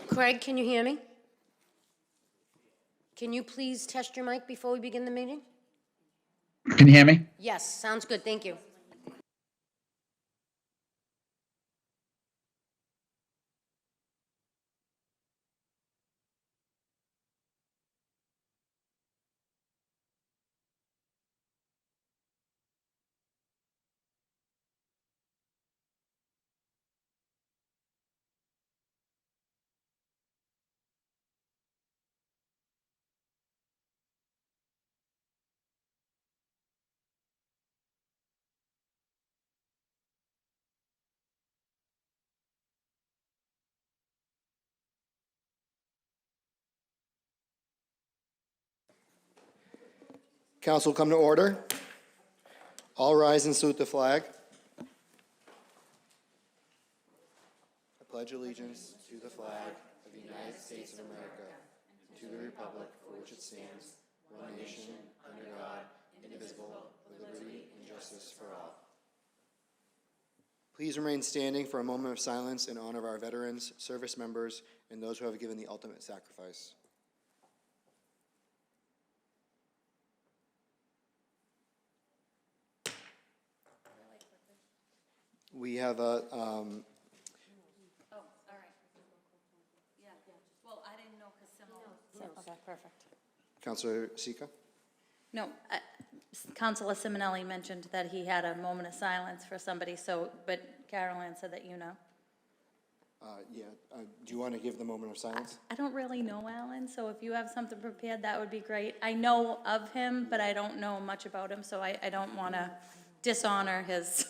Craig, can you hear me? Can you please test your mic before we begin the meeting? Can you hear me? Yes, sounds good, thank you. Council will come to order. All rise and salute the flag. I pledge allegiance to the flag of the United States of America, and to the republic for which it stands, one nation, under God, indivisible, with liberty and justice for all. Please remain standing for a moment of silence in honor of our veterans, service members, and those who have given the ultimate sacrifice. We have a, Oh, all right. Yeah. Well, I didn't know because Okay, perfect. Councilor Sika. No, Councilor Simonelli mentioned that he had a moment of silence for somebody, so, but Carolyn said that you know. Do you want to give the moment of silence? I don't really know Alan, so if you have something prepared, that would be great. I know of him, but I don't know much about him, so I don't want to dishonor his.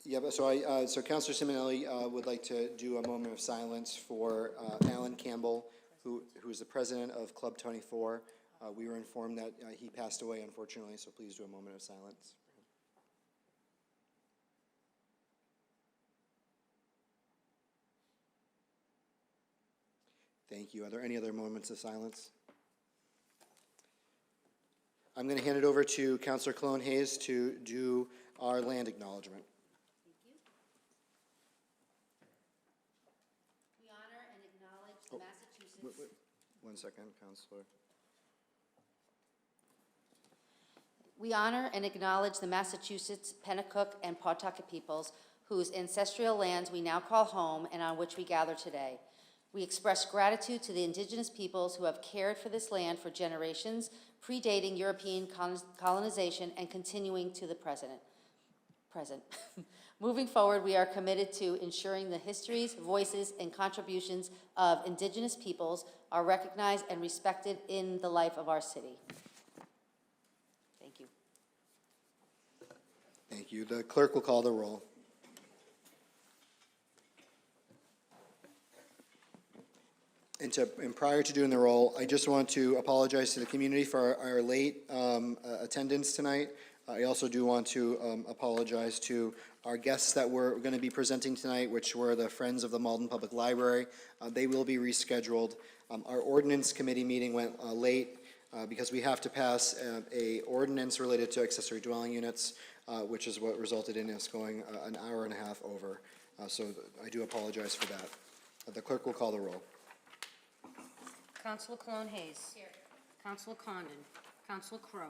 Yeah, but so Councilor Simonelli would like to do a moment of silence for Alan Campbell, who is the president of Club 24. We were informed that he passed away, unfortunately, so please do a moment of silence. Thank you. Are there any other moments of silence? I'm going to hand it over to Councilor Cologne Hayes to do our land acknowledgement. We honor and acknowledge the Massachusetts. One second, Councilor. We honor and acknowledge the Massachusetts, Pennacook, and Pawtucket peoples whose ancestral lands we now call home and on which we gather today. We express gratitude to the indigenous peoples who have cared for this land for generations, predating European colonization and continuing to the present. Moving forward, we are committed to ensuring the histories, voices, and contributions of indigenous peoples are recognized and respected in the life of our city. Thank you. Thank you. The clerk will call the roll. And prior to doing the roll, I just want to apologize to the community for our late attendance tonight. I also do want to apologize to our guests that were going to be presenting tonight, which were the Friends of the Malden Public Library. They will be rescheduled. Our Ordinance Committee meeting went late because we have to pass a ordinance related to accessory dwelling units, which is what resulted in us going an hour and a half over. So I do apologize for that. The clerk will call the roll. Councilor Cologne Hayes. Here. Councilor Condon. Councilor Crowe.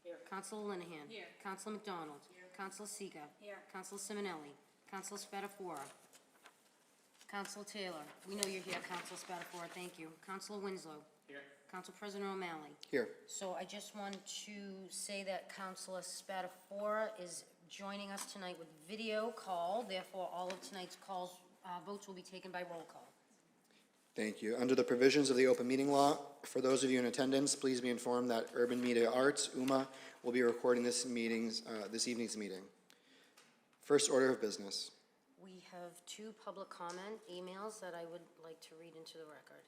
Here. Councilor Linehan. Here. Councilor McDonald. Here. Councilor Seega. Here. Councilor Simonelli. Councilor Spatafora. Councilor Taylor. We know you're here, Councilor Spatafora, thank you. Councilor Winslow. Here. Council President O'Malley. Here. So I just want to say that Councilor Spatafora is joining us tonight with video call. Therefore, all of tonight's votes will be taken by roll call. Thank you. Under the provisions of the open meeting law, for those of you in attendance, please be informed that Urban Media Arts, UMA, will be recording this evening's meeting. First order of business. We have 2 public comment emails that I would like to read into the record.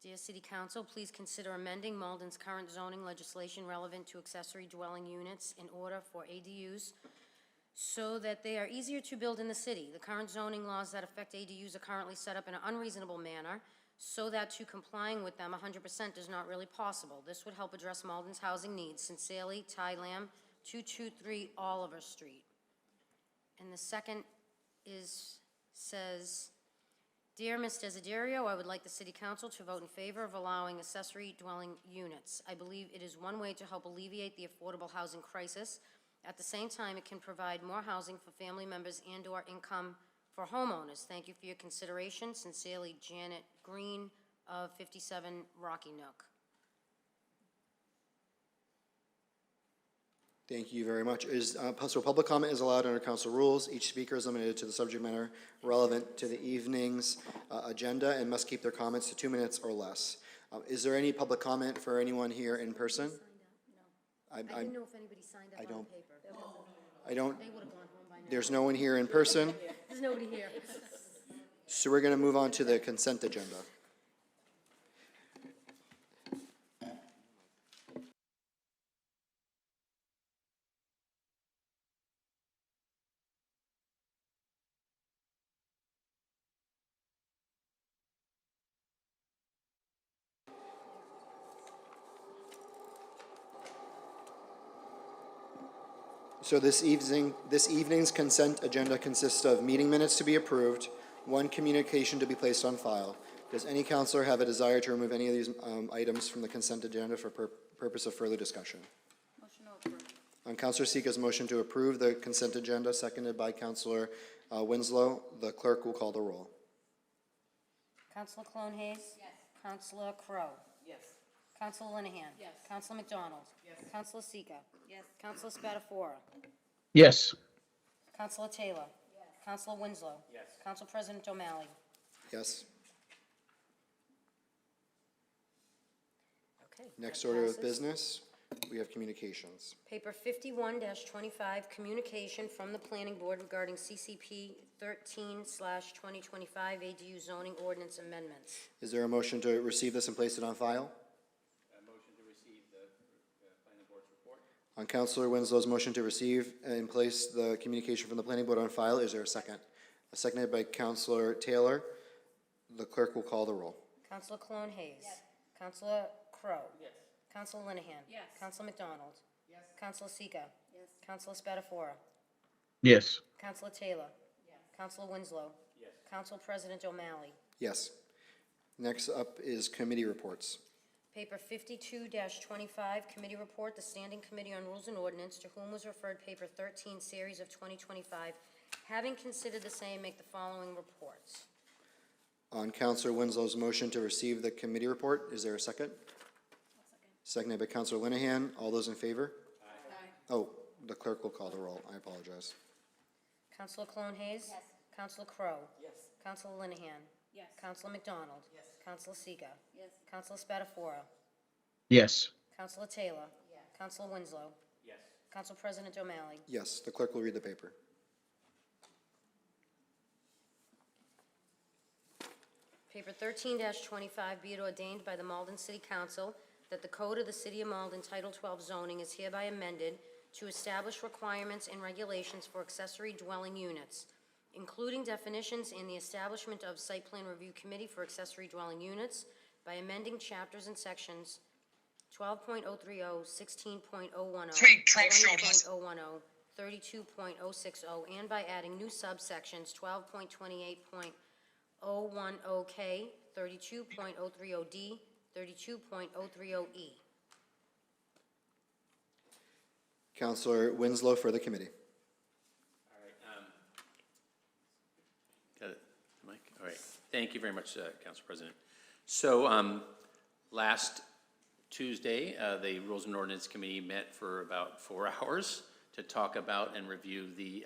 Dear City Council, please consider amending Malden's current zoning legislation relevant to accessory dwelling units in order for ADUs so that they are easier to build in the city. The current zoning laws that affect ADUs are currently set up in an unreasonable manner so that to complying with them 100% is not really possible. This would help address Malden's housing needs. Sincerely, Ty Lamb, 223 Oliver Street. And the second is says, "Dear Ms. Desiderio, I would like the city council to vote in favor of allowing accessory dwelling units. I believe it is one way to help alleviate the affordable housing crisis. At the same time, it can provide more housing for family members and/or income for homeowners. Thank you for your consideration. Sincerely, Janet Green of 57 Rocky Nook." Thank you very much. So public comment is allowed under council rules. Each speaker is limited to the subject matter relevant to the evening's agenda and must keep their comments to 2 minutes or less. Is there any public comment for anyone here in person? I didn't know if anybody signed up on the paper. I don't, They would have gone home by now. there's no one here in person, There's nobody here. so we're going to move on to the consent agenda. So this evening's consent agenda consists of meeting minutes to be approved, one communication to be placed on file. Does any counselor have a desire to remove any of these items from the consent agenda for purpose of further discussion? Motion to approve. Counselor Sika's motion to approve the consent agenda, seconded by Counselor Winslow. The clerk will call the roll. Counselor Clone Hayes? Yes. Counselor Crowe? Yes. Counselor Linehan? Yes. Counselor McDonald? Yes. Counselor Sika? Yes. Counselor Spatafora? Yes. Counselor Taylor? Yes. Counselor Winslow? Yes. Council President O'Malley? Yes. Okay. Next that order of passes. business, we have communications. Paper 51-25, communication from the planning board regarding CCP 13/2025 ADU zoning ordinance amendments. Is there a motion to receive this and place it on file? Motion to receive the planning board's report. On Counselor Winslow's motion to receive and place the communication from the planning board on file, is there a second? Seconded by Counselor Taylor. The clerk will call the roll. Counselor Clone Hayes? Yes. Counselor Crowe? Yes. Counselor Linehan? Yes. Counselor McDonald? Yes. Counselor Sika? Yes. Counselor Spatafora? Yes. Counselor Taylor? Yes. Counselor Winslow? Yes. Council President O'Malley? Yes. Next up is committee reports. Paper 52-25, committee report, the Standing Committee on Rules and Ordinance, to whom was referred paper 13, series of 2025. Having considered the same, make the following reports. On Counselor Winslow's motion to receive the committee report, is there a second? Seconded by Counselor Linehan. All those in favor? Aye. Oh, the clerk will call the roll. I apologize. Counselor Clone Hayes? Yes. Counselor Crowe? Yes. Counselor Linehan? Yes. Counselor McDonald? Yes. Counselor Sika? Yes. Counselor Spatafora? Yes. Counselor Taylor? Yes. Counselor Winslow? Yes. Council President O'Malley? Yes, the clerk will read the paper. Paper 13-25, be it ordained by the Malden City Council that the Code of the City of Malden, Title 12 zoning is hereby amended to establish requirements and regulations for accessory dwelling units, including definitions in the establishment of Site Plan Review Committee for accessory dwelling units by amending chapters and sections 12.030, 16.010, 20.010, 32.060, and by adding new subsections 12.28.010K, 32.030D, 32.030E. Counselor Winslow for the committee. All right. Got it, Mike? All right. Thank you very much, Council President. So last Tuesday, the Rules and Ordinance Committee met for about 4 hours to talk about and review the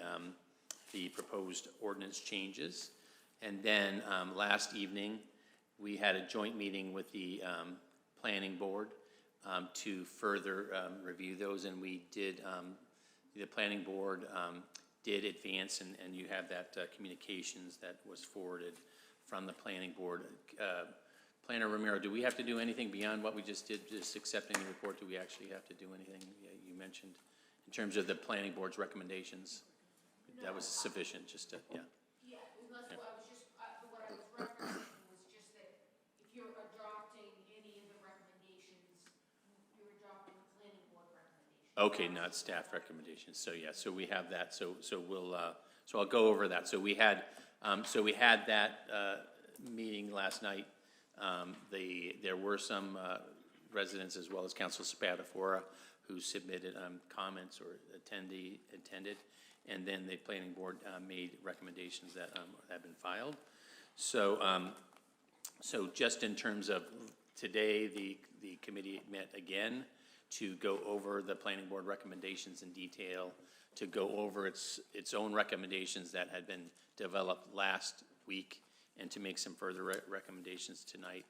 proposed ordinance changes. And then last evening, we had a joint meeting with the Planning Board to further review those, and we did, the Planning Board did advance, and you have that communications that was forwarded from the Planning Board. Planner Romero, do we have to do anything beyond what we just did, just accepting the report? Do we actually have to do anything? You mentioned in terms of the Planning Board's recommendations. No. That was sufficient, just to, yeah. Yeah, unless I was just, what I was referencing was just that if you're adopting any of the recommendations, you're adopting the planning board recommendations. Okay, not staff recommendations. So yeah, so we have that. So we'll so I'll go over that. So we had So we had that meeting last night. There were some residents as well as Council Spadafora who submitted comments or attended, and then the planning board made recommendations that have been filed. So, so just in terms of today, the committee met again to go over the planning board recommendations in detail, to go over its own recommendations that had been developed last week, and to make some further recommendations tonight.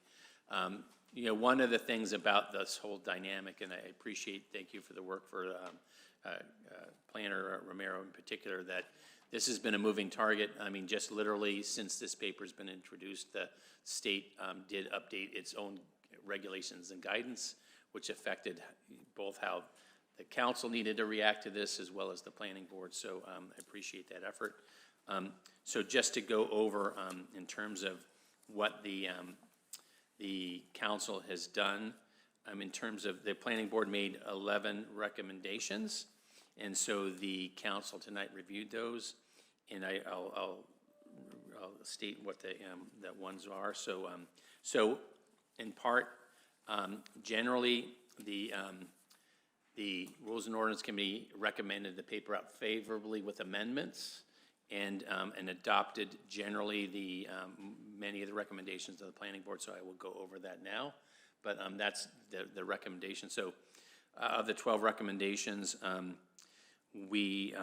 You know, one of the things about this whole dynamic, and I appreciate, thank you for the work for Planner Romero in particular, that this has been a moving target. I mean, just literally since this paper's been introduced, the state did update its own regulations and guidance, which affected both how the council needed to react to this as well as the planning board. So I appreciate that effort. So just to go over in terms of what the council has done, in terms of the planning board made 11 recommendations, and so the council tonight reviewed those, and I'll state what the ones are. So so in part, generally the Rules and Ordinance Committee recommended the paper out favorably with amendments, and adopted generally the many of the recommendations of the planning board. So I will go over that now, but that's the recommendation. So of the 12 recommendations, the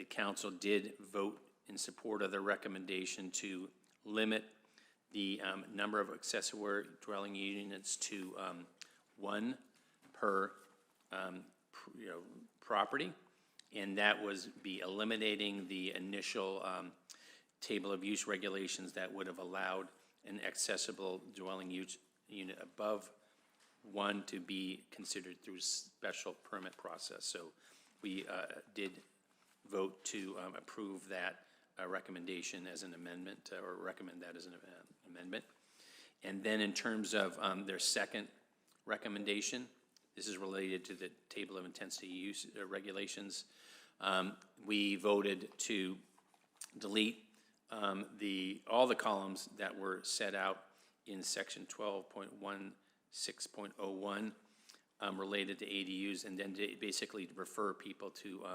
council did vote in support of the recommendation to limit the number of accessory dwelling units to 1 per property, and that was be eliminating the initial table of use regulations that would have allowed an accessible dwelling unit above 1 to be considered through special permit process. So we did vote to approve that recommendation as an amendment, or recommend that as an amendment. And then in terms of their second recommendation, this is related to the table of intensity use regulations. We voted to delete all the columns that were set out in section 12.16.01 related to ADUs, and then to basically refer people to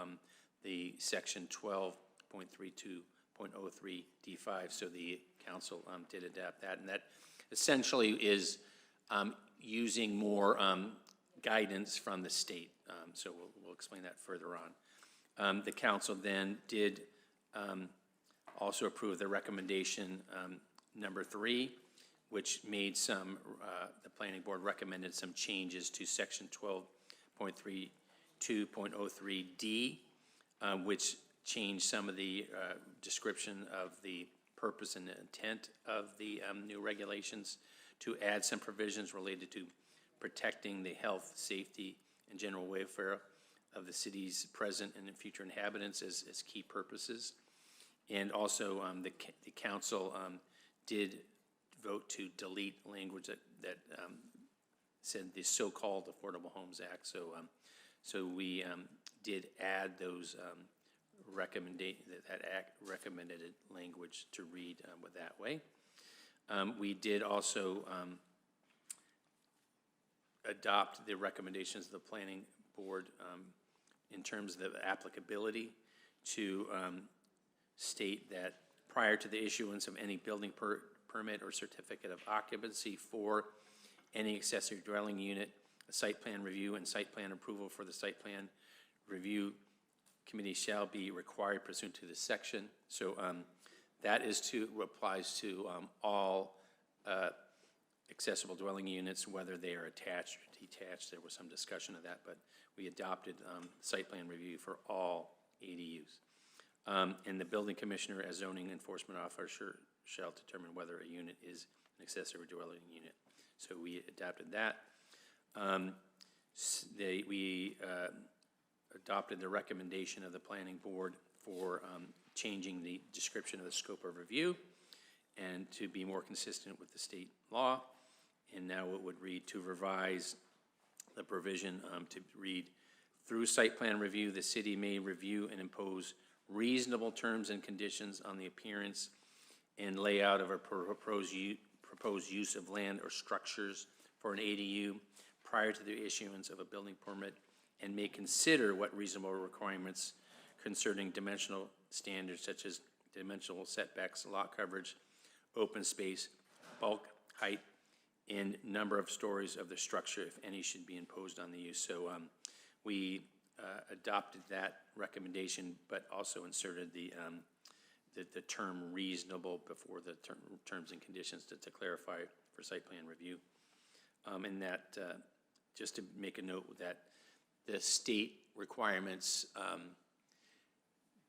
the section 12.32.03 D5. So the council did adapt that, and that essentially is using more guidance from the state. So we'll explain that further on. The council then did also approve the recommendation number 3, which made some, the planning board recommended some changes to section 12.32.03 D, which changed some of the description of the purpose and intent of the new regulations to add some provisions related to protecting the health, safety, and general welfare of the city's present and future inhabitants as key purposes. And also the council did vote to delete language that said the so-called Affordable Homes Act. So we did add those recommended language to read that way. We did also adopt the recommendations of the planning board in terms of the applicability to state that prior to the issuance of any building permit or certificate of occupancy for any accessory dwelling unit, a site plan review and site plan approval for the site plan review committee shall be required pursuant to this section. So that applies to all accessible dwelling units, whether they are attached or detached. There was some discussion of that, but we adopted site plan review for all ADUs. And the building commissioner, as zoning enforcement officer, shall determine whether a unit is an accessory dwelling unit. So we adopted that. We adopted the recommendation of the planning board for changing the description of the scope of review and to be more consistent with the state law. And now it would read to revise the provision to read, through site plan review, the city may review and impose reasonable terms and conditions on the appearance and layout of a proposed use of land or structures for an ADU prior to the issuance of a building permit, and may consider what reasonable requirements concerning dimensional standards such as dimensional setbacks, lot coverage, open space, bulk, height, and number of stories of the structure, if any, should be imposed on the use. So we adopted that recommendation, but also inserted the term reasonable before the terms and conditions to clarify for site plan review. And that, just to make a note that the state requirements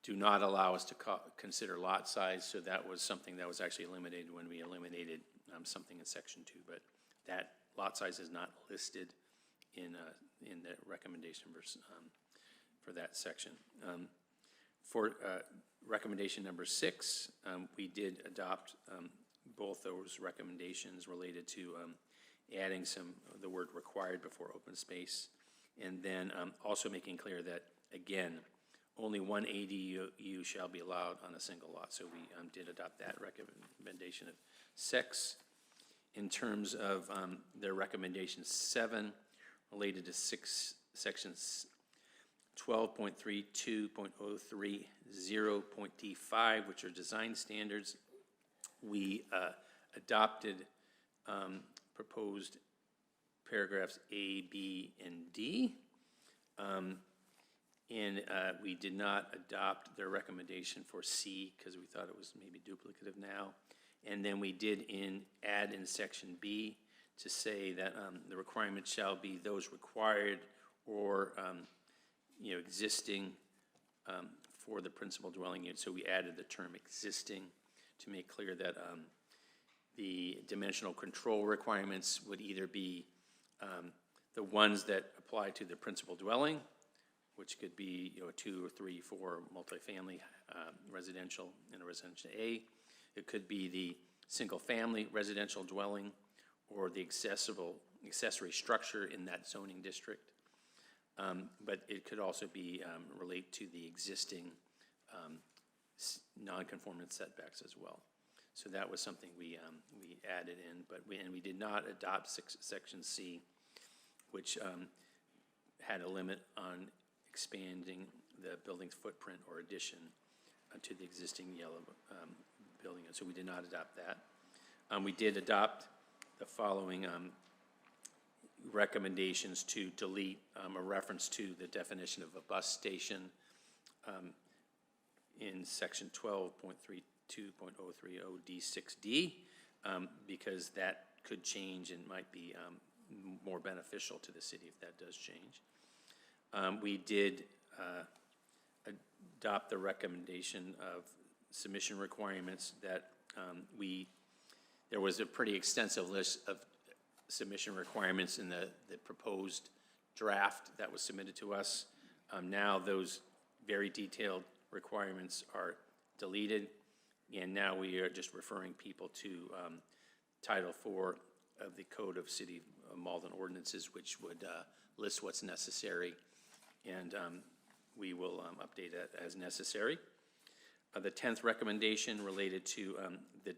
do not allow us to consider lot size, so that was something that was actually eliminated when we eliminated something in section 2, but that lot size is not listed in the recommendation for that section. For recommendation number 6, we did adopt both those recommendations related to adding the word required before open space, and then also making clear that, again, only one ADU shall be allowed on a single lot. So we did adopt that recommendation of 6. In terms of their recommendation 7, related to sections 12.32.030.d5, which are design standards, we adopted proposed paragraphs A, B, and D. And we did not adopt their recommendation for C because we thought it was maybe duplicative now. And then we did add in section B to say that the requirements shall be those required or existing for the principal dwelling unit. So we added the term existing to make clear that the dimensional control requirements would either be the ones that apply to the principal dwelling, which could be a 2 or 3, 4 multifamily residential in a residential A. It could be the single-family residential dwelling or the accessory structure in that zoning district. But it could also be relate to the existing non-conformant setbacks as well. So that was something we added in, but we did not adopt section C, which had a limit on expanding the building's footprint or addition to the existing yellow building. So we did not adopt that. We did adopt the following recommendations to delete a reference to the definition of a bus station in section 12.32.030D6D, because that could change and might be more beneficial to the city if that does change. We did adopt the recommendation of submission requirements that there was a pretty extensive list of submission requirements in the proposed draft that was submitted to us. Now those very detailed requirements are deleted, and now we are just referring people to Title IV of the Code of City of Malden Ordinances, which would list what's necessary, and we will update that as necessary. The 10th recommendation related to the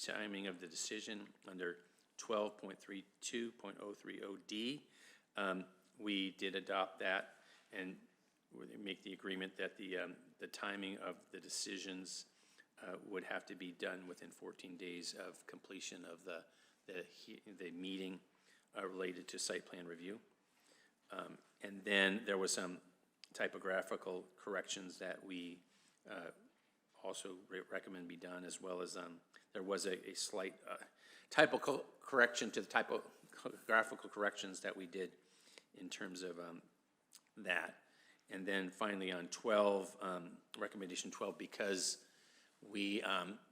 timing of the decision under 12.32.030D. We did adopt that and make the agreement that the timing of the decisions would have to be done within 14 days of completion of the meeting related to site plan review. And then there was some typographical corrections that we also recommend be done, as well as there was a slight typical correction to the typographical corrections that we did in terms of that. And then finally on 12, recommendation 12, because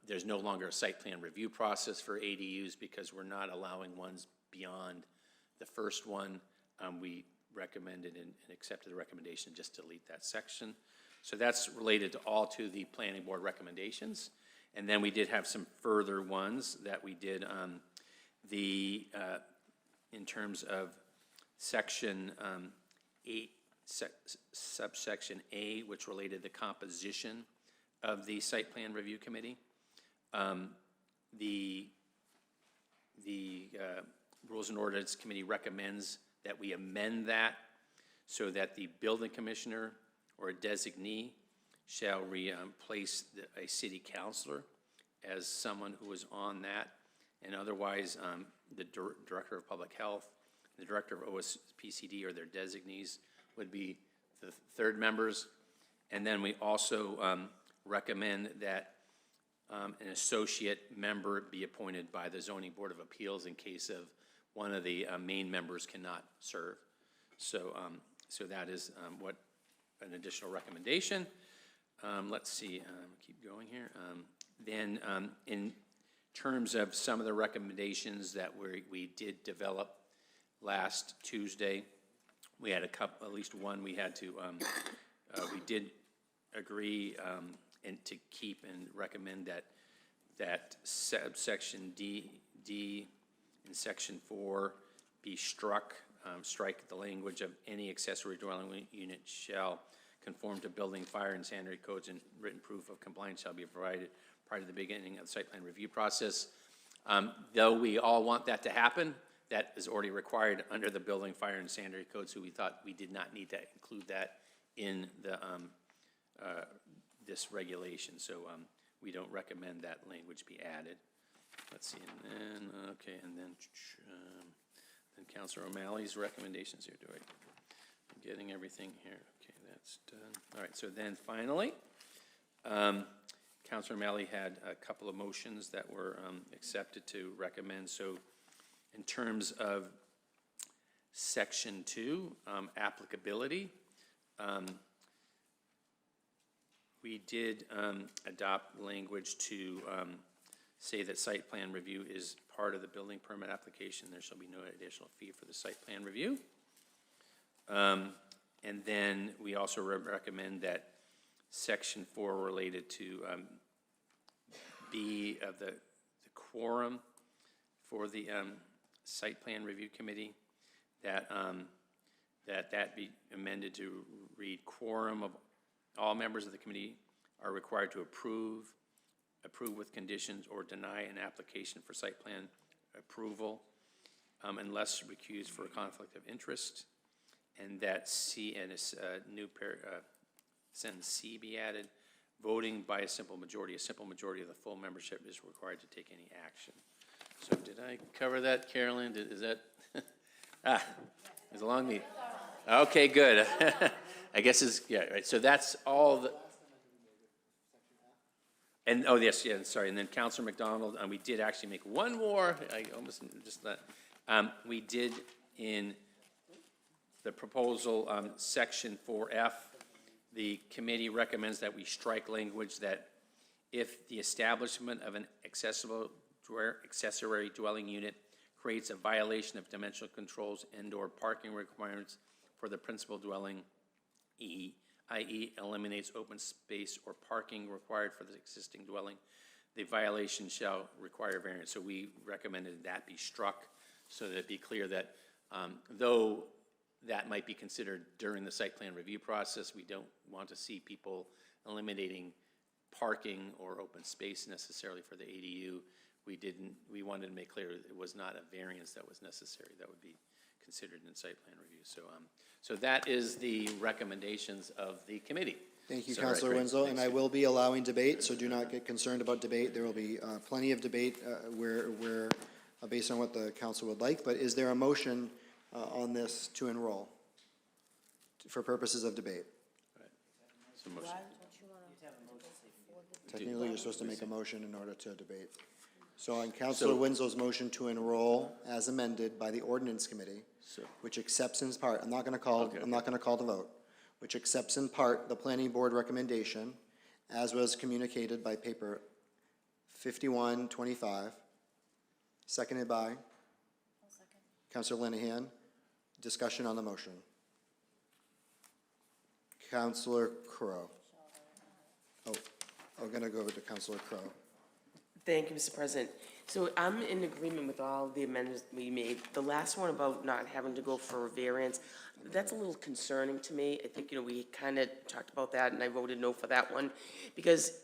there's no longer a site plan review process for ADUs because we're not allowing ones beyond the first one, we recommended and accepted the recommendation just to delete that section. So that's related to all to the planning board recommendations. And then we did have some further ones that we did in terms of section 8, subsection A, which related the composition of the site plan review committee. The Rules and Ordinance Committee recommends that we amend that so that the building commissioner or a designee shall replace a city councilor as someone who is on that, and otherwise the director of public health, the director of OSPCD or their designees would be the third members. And then we also recommend that an associate member be appointed by the Zoning Board of Appeals in case of one of the main members cannot serve. So, so that is what an additional recommendation. Let's see, keep going here. Then in terms of some of the recommendations that we did develop last Tuesday, we had a couple, at least one we had to, we did agree and to keep and recommend that subsection D in section 4 be struck, strike the language of any accessory dwelling unit shall conform to building, fire, and sanitary codes, and written proof of compliance shall be provided prior to the beginning of the site plan review process. Though we all want that to happen, that is already required under the building, fire, and sanitary code, so we thought we did not need to include that in the this regulation, so we don't recommend that language be added. Let's see, and then, okay, and then Councilor O'Malley's recommendations here, I'm getting everything here, okay, that's done. All right, so then finally, Councilor O'Malley had a couple of motions that were accepted to recommend. So in terms of section 2, applicability, we did adopt language to say that site plan review is part of the building permit application. There shall be no additional fee for the site plan review. And then we also recommend that section 4 related to B of the quorum for the site plan review committee, that that be amended to read: quorum of all members of the committee are required to approve with conditions or deny an application for site plan approval unless recused for a conflict of interest. And that C and a new sentence C be added: voting by a simple majority. A simple majority of the full membership is required to take any action. So did I cover that, Carolyn? Is that, it's along the, okay, good. I guess it's, yeah, right, so that's all the, and, oh, yes, yeah, sorry, and then Councilor McDonald, we did actually make one more, I almost just not, we did in the proposal, section 4F, the committee recommends that we strike language that if the establishment of an accessory dwelling unit creates a violation of dimensional controls and/or parking requirements for the principal dwelling, i.e. eliminates open space or parking required for the existing dwelling, the violation shall require variance. So we recommended that be struck so that it be clear that though that might be considered during the site plan review process, we don't want to see people eliminating parking or open space necessarily for the ADU. We wanted to make clear that it was not a variance that was necessary. That would be considered in site plan review. So, so that is the recommendations of the committee. Thank you, So, Councilor right, Winslow, thanks. and I will be allowing debate, so do not get concerned about debate. There will be plenty of debate where based on what the council would like, but is there a motion on this to enroll for purposes of debate? Right. So motion. Technically, you're supposed to make a motion in order to debate. So on Councilor Winslow's motion to enroll as amended by the Ordinance Committee, which accepts in part, I'm not gonna call the vote, which accepts in part the planning board recommendation as was communicated by paper 5125, seconded by Councilor Linehan. Discussion on the motion. Councilor Crowe. Oh, I'm gonna go over to Councilor Crowe. Thank you, Mr. President. So I'm in agreement with all the amendments we made. The last one about not having to go for a variance, that's a little concerning to me. I think, we kind of talked about that, and I voted no for that one. Because,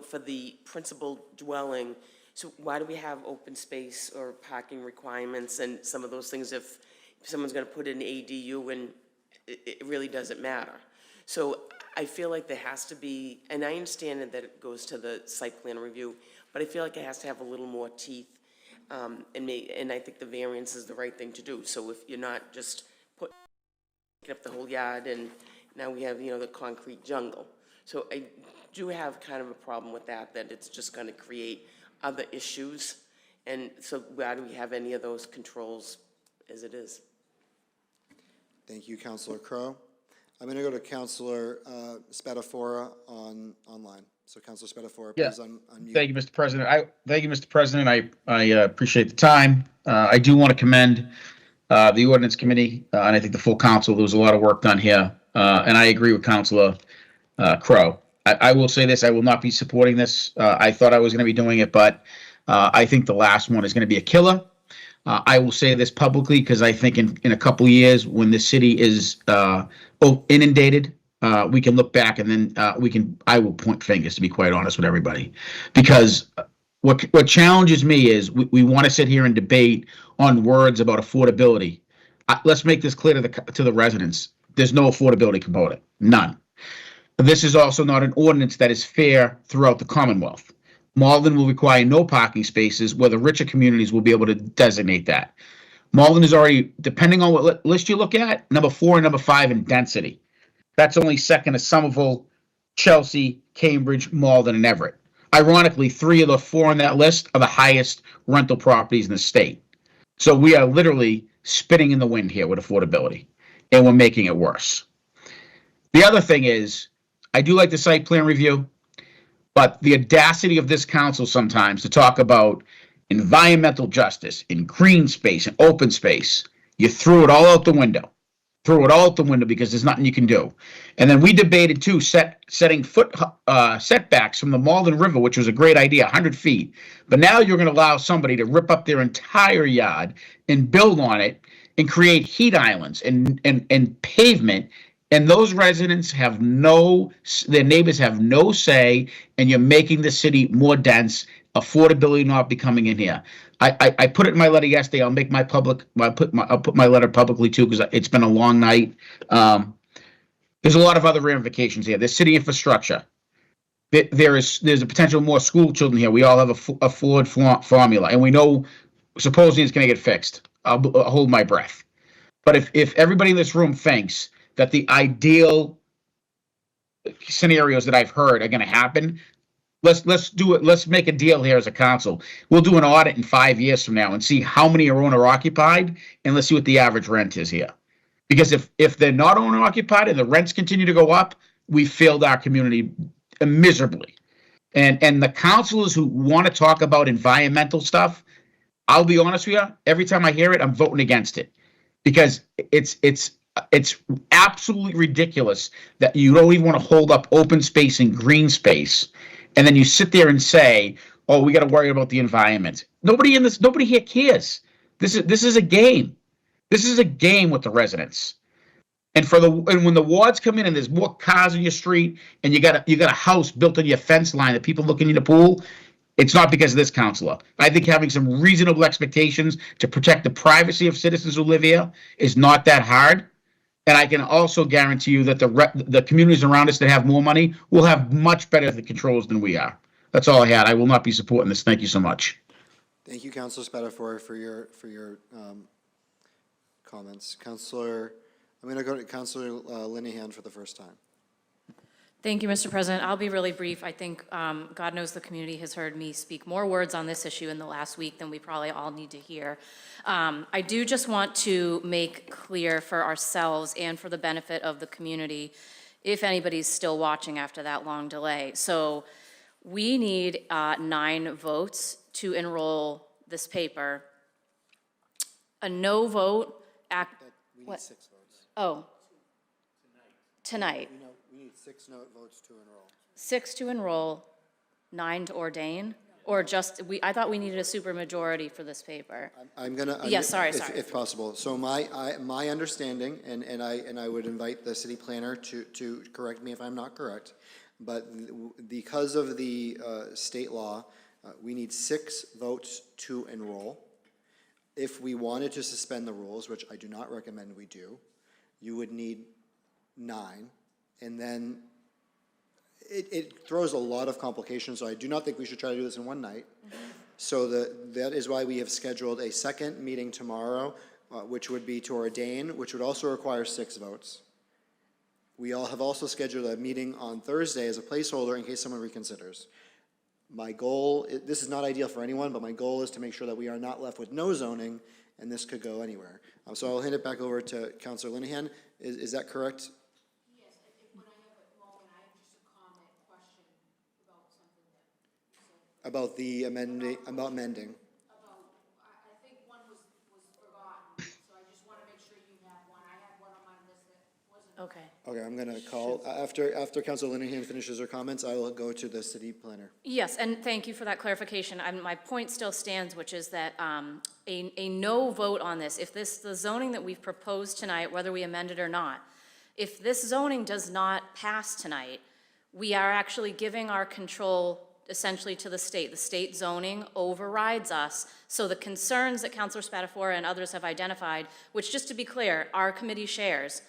for the principal dwelling, so why do we have open space or parking requirements and some of those things if someone's gonna put an ADU and it really doesn't matter? So I feel like there has to be, and I understand that it goes to the site plan review, but I feel like it has to have a little more teeth. And I think the variance is the right thing to do. So if you're not just putting up the whole yard and now we have, the concrete jungle. So I do have kind of a problem with that it's just gonna create other issues. And so why do we have any of those controls as it is? Thank you, Counselor Crowe. I'm going to go to Counselor Spatafora online. So Counselor Spatafora, Yeah. please unmute. Thank you, Mr. President. Thank you, Mr. President. I appreciate the time. I do want to commend the ordinance committee, and I think the full council. There was a lot of work done here, and I agree with Counselor Crowe. I will say this: I will not be supporting this. I thought I was going to be doing it, but I think the last one is going to be a killer. I will say this publicly because I think in a couple of years, when the city is inundated, we can look back and then I will point fingers, to be quite honest with everybody. Because what challenges me is we want to sit here and debate on words about affordability. Let's make this clear to the residents. There's no affordability component, none. This is also not an ordinance that is fair throughout the Commonwealth. Malden will require no parking spaces, where the richer communities will be able to designate that. Malden is already, depending on what list you look at, number 4 and number 5 in density. That's only second to Somerville, Chelsea, Cambridge, Malden, and Everett. Ironically, 3 of the 4 on that list are the highest rental properties in the state. So we are literally spitting in the wind here with affordability, and we're making it worse. The other thing is, I do like the site plan review. But the audacity of this council sometimes to talk about environmental justice and green space and open space, you threw it all out the window. Threw it all out the window because there's nothing you can do. And then we debated too, setting setbacks from the Malden River, which was a great idea, 100 feet. But now you're going to allow somebody to rip up their entire yard and build on it and create heat islands and pavement. And those residents have their neighbors have no say, and you're making the city more dense, affordability not be coming in here. I put it in my letter yesterday. I'll put my letter publicly too, because it's been a long night. There's a lot of other ramifications here. There's city infrastructure. There's a potential more school children here. We all have a flawed formula, and we know supposedly it's going to get fixed. I'll hold my breath. But if everybody in this room thinks that the ideal scenarios that I've heard are going to happen, let's do it. Let's make a deal here as a council. We'll do an audit in 5 years from now and see how many are owner occupied, and let's see what the average rent is here. Because if they're not owner occupied and the rents continue to go up, we failed our community miserably. And the councilors who want to talk about environmental stuff, I'll be honest with you, every time I hear it, I'm voting against it, because it's absolutely ridiculous that you don't even want to hold up open space and green space, and then you sit there and say, "Oh, we got to worry about the environment." Nobody here cares. This is a game. This is a game with the residents. And when the wards come in and there's more cars on your street, and you got a house built on your fence line that people looking in the pool, it's not because of this councilor. I think having some reasonable expectations to protect the privacy of citizens who live here is not that hard. And I can also guarantee you that the communities around us that have more money will have much better controls than we are. That's all I had. I will not be supporting this. Thank you so much. Thank you, Counselor Spatafora, for your comments. I'm going to go to Counselor Linehan for the first time. Thank you, Mr. President. I'll be really brief. I think God knows the community has heard me speak more words on this issue in the last week than we probably all need to hear. I do just want to make clear for ourselves and for the benefit of the community, if anybody's still watching after that long delay. So we need 9 votes to enroll this paper. A no vote. We need What? 6 votes. Oh. Tonight. We need 6 votes to enroll. 6 to enroll, 9 to ordain. Or just, I thought we needed a supermajority for this paper. I'm gonna. Yes, sorry. If possible. So my understanding, and I would invite the city planner to correct me if I'm not correct, but because of the state law, we need 6 votes to enroll. If we wanted to suspend the rules, which I do not recommend we do, you would need 9, and then it throws a lot of complications, so I do not think we should try to do this in one night. So that is why we have scheduled a second meeting tomorrow, which would be to ordain, which would also require 6 votes. We all have also scheduled a meeting on Thursday as a placeholder in case someone reconsiders. My goal, this is not ideal for anyone, but my goal is to make sure that we are not left with no zoning, and this could go anywhere. So I'll hand it back over to Councilor Linehan. Is that correct? Yes, I think when I have a moment, I have just a comment, question about something that you said. About the amending. About, I think one was forgotten, so I just want to make sure you have one. I had one on my list that wasn't. Okay. Okay, I'm gonna call, after Councilor Linehan finishes her comments, I will go to the city planner. Yes, and thank you for that clarification. My point still stands, which is that a no vote on this, if the zoning that we've proposed tonight, whether we amend it or not, if this zoning does not pass tonight, we are actually giving our control essentially to the state. The state zoning overrides us. So the concerns that Councilor Spatafora and others have identified, which, just to be clear, our committee shares.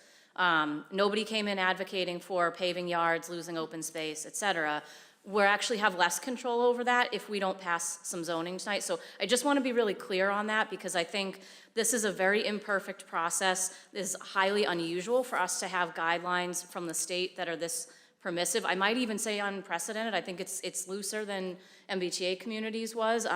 Nobody came in advocating for paving yards, losing open space, et cetera. We actually have less control over that if we don't pass some zoning tonight. So I just want to be really clear on that, because I think this is a very imperfect process. It is highly unusual for us to have guidelines from the state that are this permissive. I might even say unprecedented. I think it's looser than MBTA communities was.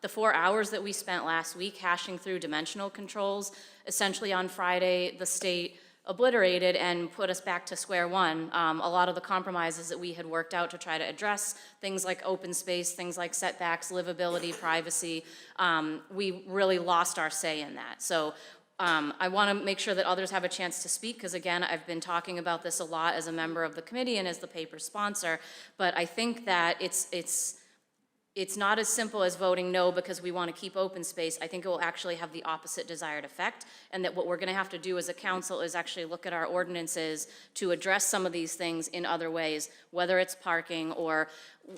The 4 hours that we spent last week hashing through dimensional controls, essentially on Friday, the state obliterated and put us back to square one. A lot of the compromises that we had worked out to try to address things like open space, things like setbacks, livability, privacy, we really lost our say in that. So I want to make sure that others have a chance to speak, because again, I've been talking about this a lot as a member of the committee and as the paper sponsor, but I think that it's not as simple as voting no because we want to keep open space. I think it will actually have the opposite desired effect, and that what we're going to have to do as a council is actually look at our ordinances to address some of these things in other ways, whether it's parking or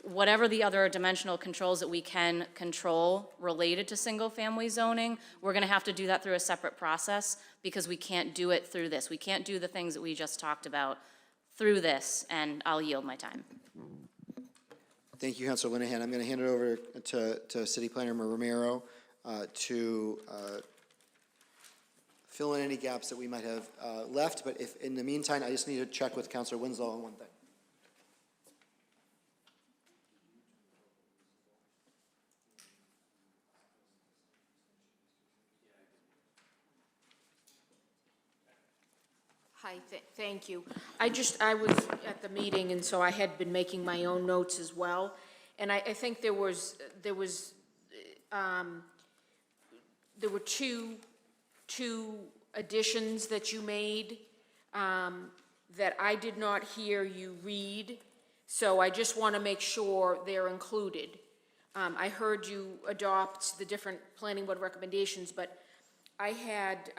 whatever the other dimensional controls that we can control related to single-family zoning. We're going to have to do that through a separate process, because we can't do it through this. We can't do the things that we just talked about through this, and I'll yield my time. Thank you, Councilor Linehan. I'm gonna hand it over to City Planner Romero to fill in any gaps that we might have left, but if, in the meantime, I just need to check with Councilor Winslow on one thing. Hi, thank you. I was at the meeting, and so I had been making my own notes as well. And I think there were two additions that you made that I did not hear you read. So I just want to make sure they're included. I heard you adopt the different planning board recommendations, but I had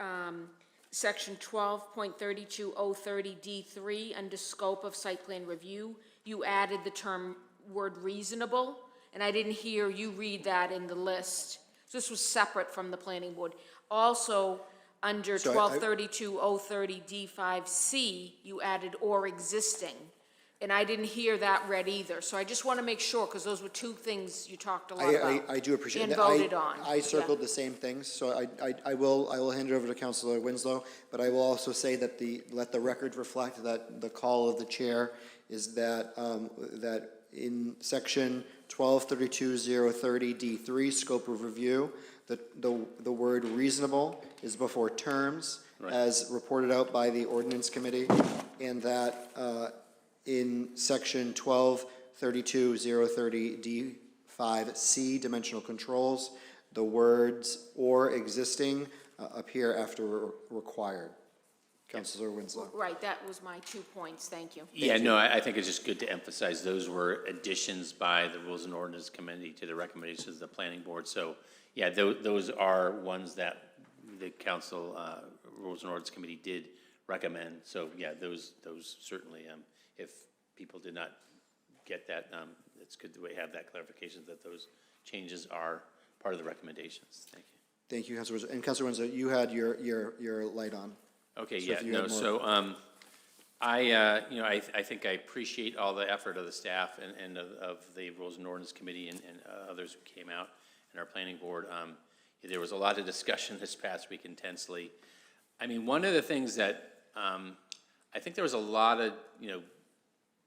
Section 12.32030D3, under scope of site plan review, you added the word reasonable, and I didn't hear you read that in the list. So this was separate from the planning board. Also, under 12.32030D5C, you added or existing, and I didn't hear that read either. So I just want to make sure, because those were two things you talked a lot about. I do appreciate that. And voted on. I circled the same things, so I will hand it over to Councilor Winslow, but I will also say that let the record reflect that the call of the chair is that that in section 12.32030D3, scope of review, the word reasonable is before terms, right, as reported out by the Ordinance Committee, and that in section 12.32030D5C, dimensional controls, the words or existing appear after required. Councilor Winslow. Right, that was my 2 points, thank you. Yeah, no, I think it's just good to emphasize those were additions by the Rules and Ordinance Committee to the recommendations of the Planning Board. So, yeah, those are ones that the Council Rules and Ordinance Committee did recommend. So, yeah, those certainly, if people did not get that, it's good to have that clarification that those changes are part of the recommendations. Thank you. Thank you, Councilor Winslow. And Councilor Winslow, you had your light on. Okay, So yeah, if you no, had more- so, I think I appreciate all the effort of the staff and of the Rules and Ordinance Committee and others who came out and our planning board. There was a lot of discussion this past week intensely. I mean, one of the things that, I think there was a lot of,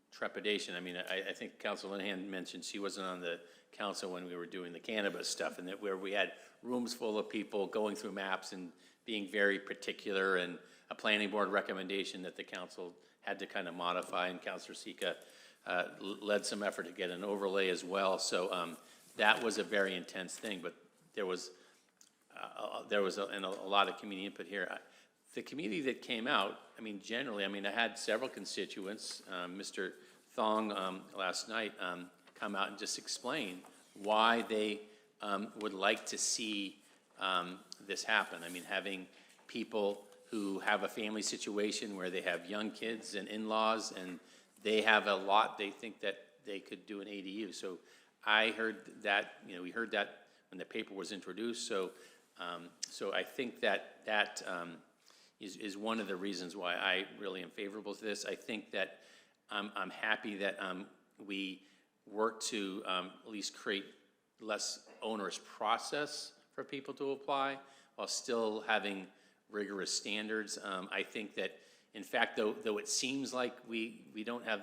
trepidation. I mean, I think Council Linehan mentioned she wasn't on the council when we were doing the cannabis stuff, and that where we had rooms full of people going through maps and being very particular, and a planning board recommendation that the council had to kind of modify, and Councilor Sika led some effort to get an overlay as well. So that was a very intense thing, but there was a lot of community input here. The community that came out, I mean, generally, I mean, I had several constituents, Mr. Thong last night, come out and just explain why they would like to see this happen. I mean, having people who have a family situation where they have young kids and in-laws, and they have a lot, they think that they could do an ADU. So I heard that, we heard that when the paper was introduced. So I think that is one of the reasons why I really am favorable to this. I think that I'm happy that we work to at least create less onerous process for people to apply while still having rigorous standards. I think that, in fact, though it seems like we don't have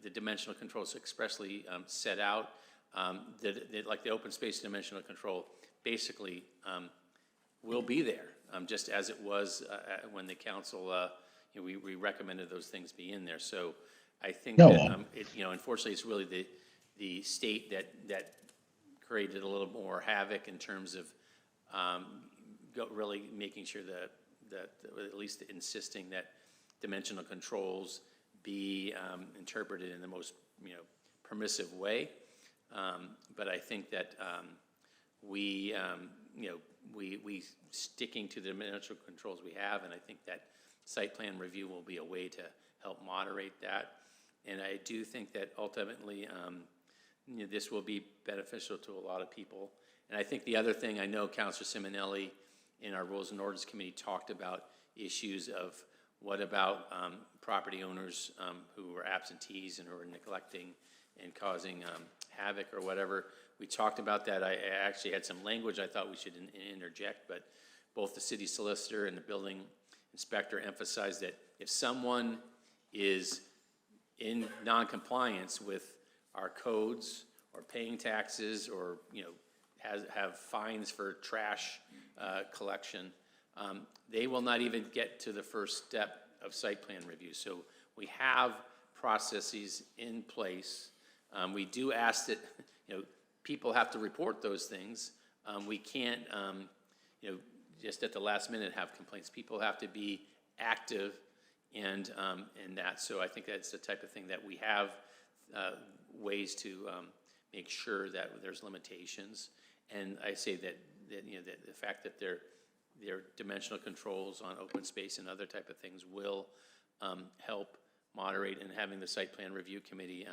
the dimensional controls expressly set out, that like the open space dimensional control basically will be there, just as it was when the council, we recommended those things be in there. So I think that, unfortunately, it's really the state that created a little more havoc in terms of really making sure that at least insisting that dimensional controls be interpreted in the most permissive way. But I think that we sticking to the dimensional controls we have, and I think that site plan review will be a way to help moderate that. And I do think that ultimately this will be beneficial to a lot of people. And I think the other thing, I know Councilor Simonelli in our Rules and Ordinance Committee talked about issues of what about property owners who are absentees and who are neglecting and causing havoc or whatever. We talked about that. I actually had some language I thought we should interject, but both the city solicitor and the building inspector emphasized that if someone is in non-compliance with our codes or paying taxes or have fines for trash collection, they will not even get to the first step of site plan review. So we have processes in place. We do ask that people have to report those things. We can't just at the last minute have complaints. People have to be active and that. So I think that's the type of thing that we have ways to make sure that there's limitations. And I say that the fact that their dimensional controls on open space and other type of things will help moderate, and having the site plan review committee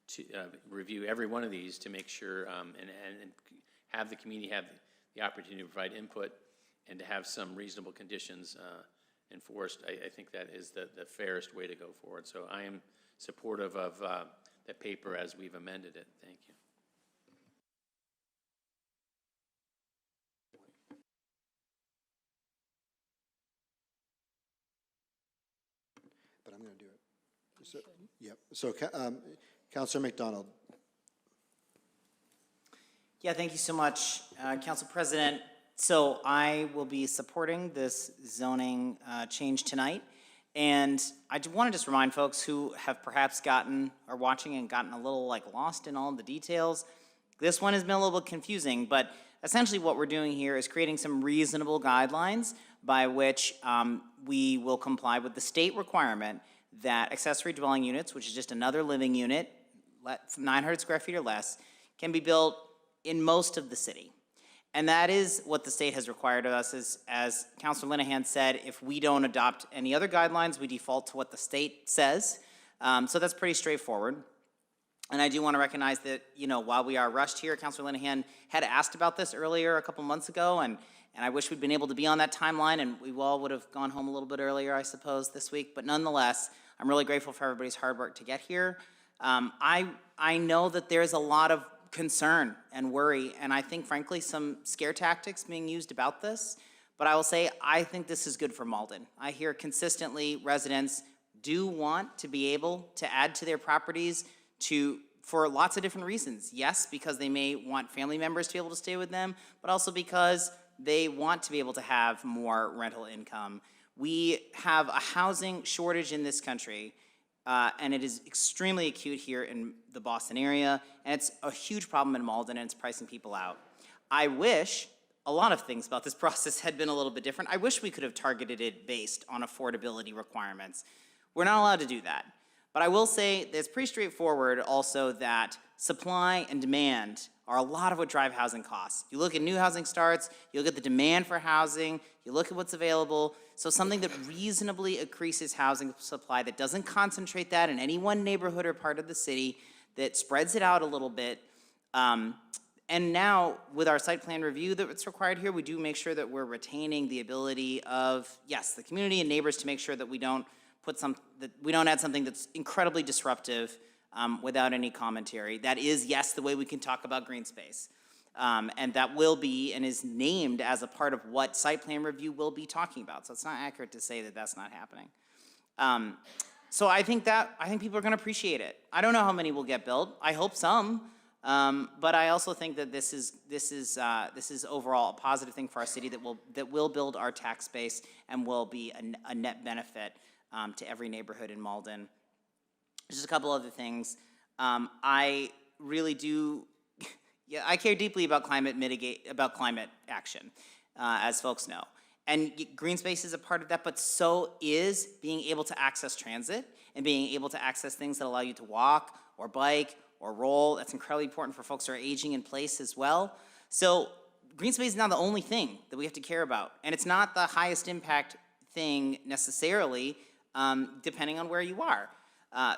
to review every one of these to make sure and have the community have the opportunity to provide input and to have some reasonable conditions enforced. I think that is the fairest way to go forward. So I am supportive of the paper as we've amended it. Thank you. But I'm going to do it. So, yep. So, Councilor McDonald. Yeah, thank you so much, Council President. So I will be supporting this zoning change tonight. And I want to just remind folks who have perhaps are watching and gotten a little lost in all the details. This one has been a little bit confusing, but essentially what we're doing here is creating some reasonable guidelines by which we will comply with the state requirement that accessory dwelling units, which is just another living unit, 900 square feet or less, can be built in most of the city. And that is what the state has required of us. As Councilor Linehan said, if we don't adopt any other guidelines, we default to what the state says. So that's pretty straightforward. And I do want to recognize that, while we are rushed here, Councilor Linehan had asked about this earlier a couple months ago, and I wish we'd been able to be on that timeline, and we all would have gone home a little bit earlier, I suppose, this week. But nonetheless, I'm really grateful for everybody's hard work to get here. I know that there's a lot of concern and worry, and I think, frankly, some scare tactics being used about this. But I will say, I think this is good for Malden. I hear consistently residents do want to be able to add to their properties for lots of different reasons. Yes, because they may want family members to be able to stay with them, but also because they want to be able to have more rental income. We have a housing shortage in this country, and it is extremely acute here in the Boston area, and it's a huge problem in Malden, and it's pricing people out. I wish a lot of things about this process had been a little bit different. I wish we could have targeted it based on affordability requirements. We're not allowed to do that. But I will say that it's pretty straightforward also that supply and demand are a lot of what drive housing costs. You look at new housing starts, you look at the demand for housing, you look at what's available. So something that reasonably increases housing supply, that doesn't concentrate that in any one neighborhood or part of the city, that spreads it out a little bit. And now, with our site plan review that's required here, we do make sure that we're retaining the ability of, yes, the community and neighbors to make sure that we don't add something that's incredibly disruptive without any commentary. That is, yes, the way we can talk about green space. And that will be and is named as a part of what site plan review will be talking about. So it's not accurate to say that that's not happening. So I think people are going to appreciate it. I don't know how many will get built. I hope some. But I also think that this is overall a positive thing for our city that will build our tax base and will be a net benefit to every neighborhood in Malden. Just a couple other things. I really do. Yeah, I care deeply about climate action, as folks know. And green space is a part of that, but so is being able to access transit and being able to access things that allow you to walk or bike or roll. That's incredibly important for folks who are aging in place as well. So green space is not the only thing that we have to care about. And it's not the highest impact thing necessarily, depending on where you are.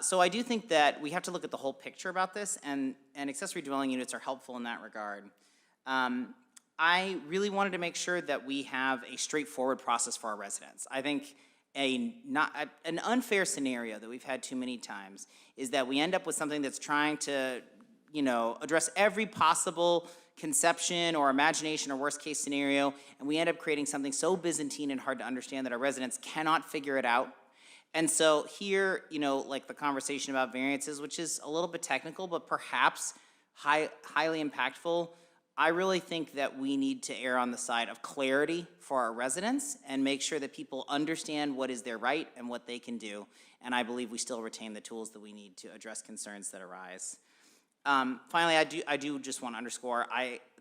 So I do think that we have to look at the whole picture about this, and accessory dwelling units are helpful in that regard. I really wanted to make sure that we have a straightforward process for our residents. I think an unfair scenario that we've had too many times is that we end up with something that's trying to, address every possible conception or imagination or worst case scenario, and we end up creating something so Byzantine and hard to understand that our residents cannot figure it out. And so here, like the conversation about variances, which is a little bit technical, but perhaps highly impactful, I really think that we need to err on the side of clarity for our residents and make sure that people understand what is their right and what they can do. And I believe we still retain the tools that we need to address concerns that arise. Finally, I do just want to underscore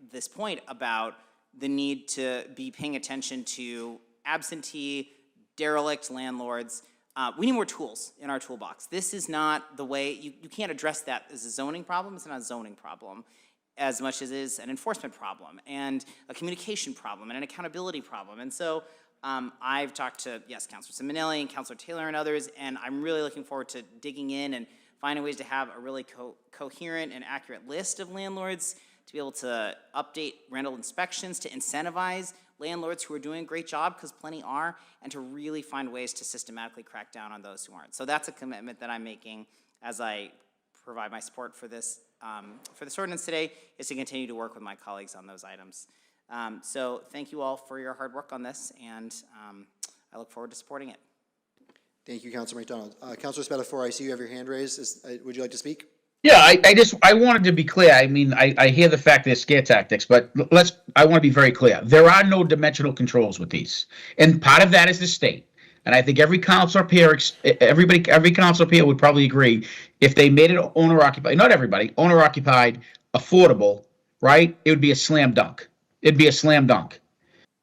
this point about the need to be paying attention to absentee, derelict landlords. We need more tools in our toolbox. This is not the way, you can't address that as a zoning problem. It's not a zoning problem as much as it is an enforcement problem and a communication problem and an accountability problem. And so I've talked to, yes, Councilor Simonelli and Councilor Taylor and others, and I'm really looking forward to digging in and finding ways to have a really coherent and accurate list of landlords to be able to update rental inspections, to incentivize landlords who are doing a great job, because plenty are, and to really find ways to systematically crack down on those who aren't. So that's a commitment that I'm making as I provide my support for this ordinance today, is to continue to work with my colleagues on those items. So thank you all for your hard work on this, and I look forward to supporting it. Thank you, Councilor McDonald. Councilor Spatafor, I see you have your hand raised. Would you like to speak? Yeah, I wanted to be clear. I mean, I hear the fact there's scare tactics, but I want to be very clear. There are no dimensional controls with these. And part of that is the state. And I think every council up here, every council up here would probably agree, if they made it owner-occupied, not everybody, owner-occupied, affordable, right? It would be a slam dunk. It'd be a slam dunk,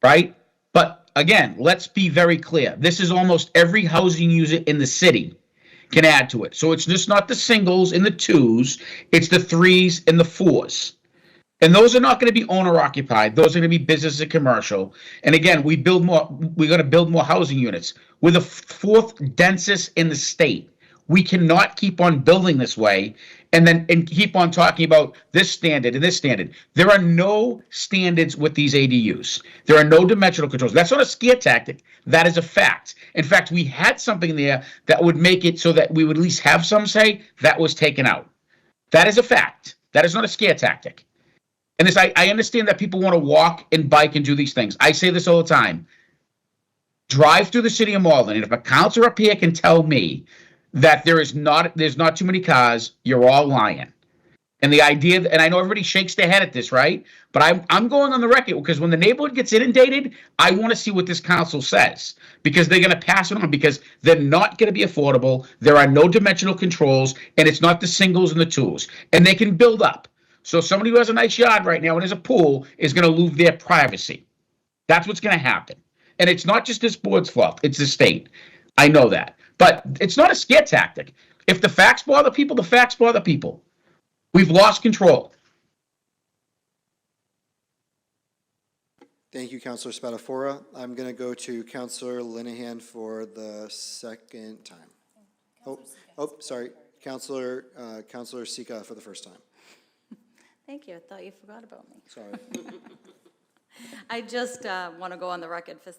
right? But again, let's be very clear. This is almost every housing user in the city can add to it. So it's just not the singles and the twos, it's the threes and the fours. And those are not going to be owner occupied. Those are going to be business and commercial. And again, we're going to build more housing units. We're the fourth densest in the state. We cannot keep on building this way and keep on talking about this standard and this standard. There are no standards with these ADUs. There are no dimensional controls. That's not a scare tactic. That is a fact. In fact, we had something there that would make it so that we would at least have some say. That was taken out. That is a fact. That is not a scare tactic. And this, I understand that people want to walk and bike and do these things. I say this all the time. Drive through the city of Malden, and if a counselor up here can tell me that there's not too many cars, you're all lying. And the idea, and I know everybody shakes their head at this, right? But I'm going on the record because when the neighborhood gets inundated, I want to see what this council says because they're going to pass it on because they're not going to be affordable. There are no dimensional controls, and it's not the singles and the twos, and they can build up. So somebody who has a nice yard right now and has a pool is going to lose their privacy. That's what's going to happen. And it's not just this board's fault. It's the state. I know that. But it's not a scare tactic. If the facts bother people, the facts bother people. We've lost control. Thank you, Councilor Spatafora. I'm going to go to Councilor Linehan for the second time. Sorry. Councilor Sika for the first time. Thank you. I thought you forgot about me. Sorry. I just want to go on the record for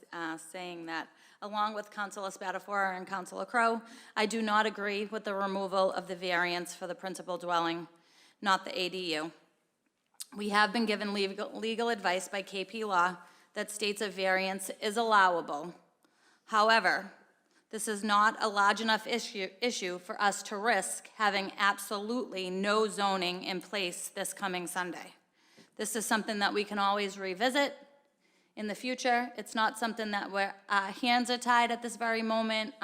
saying that, along with Councilor Spatafora and Councilor Crowe, I do not agree with the removal of the variance for the principal dwelling, not the ADU. We have been given legal advice by KP Law that states a variance is allowable. However, this is not a large enough issue for us to risk having absolutely no zoning in place this coming Sunday. This is something that we can always revisit in the future. It's not something that our hands are tied at this very moment.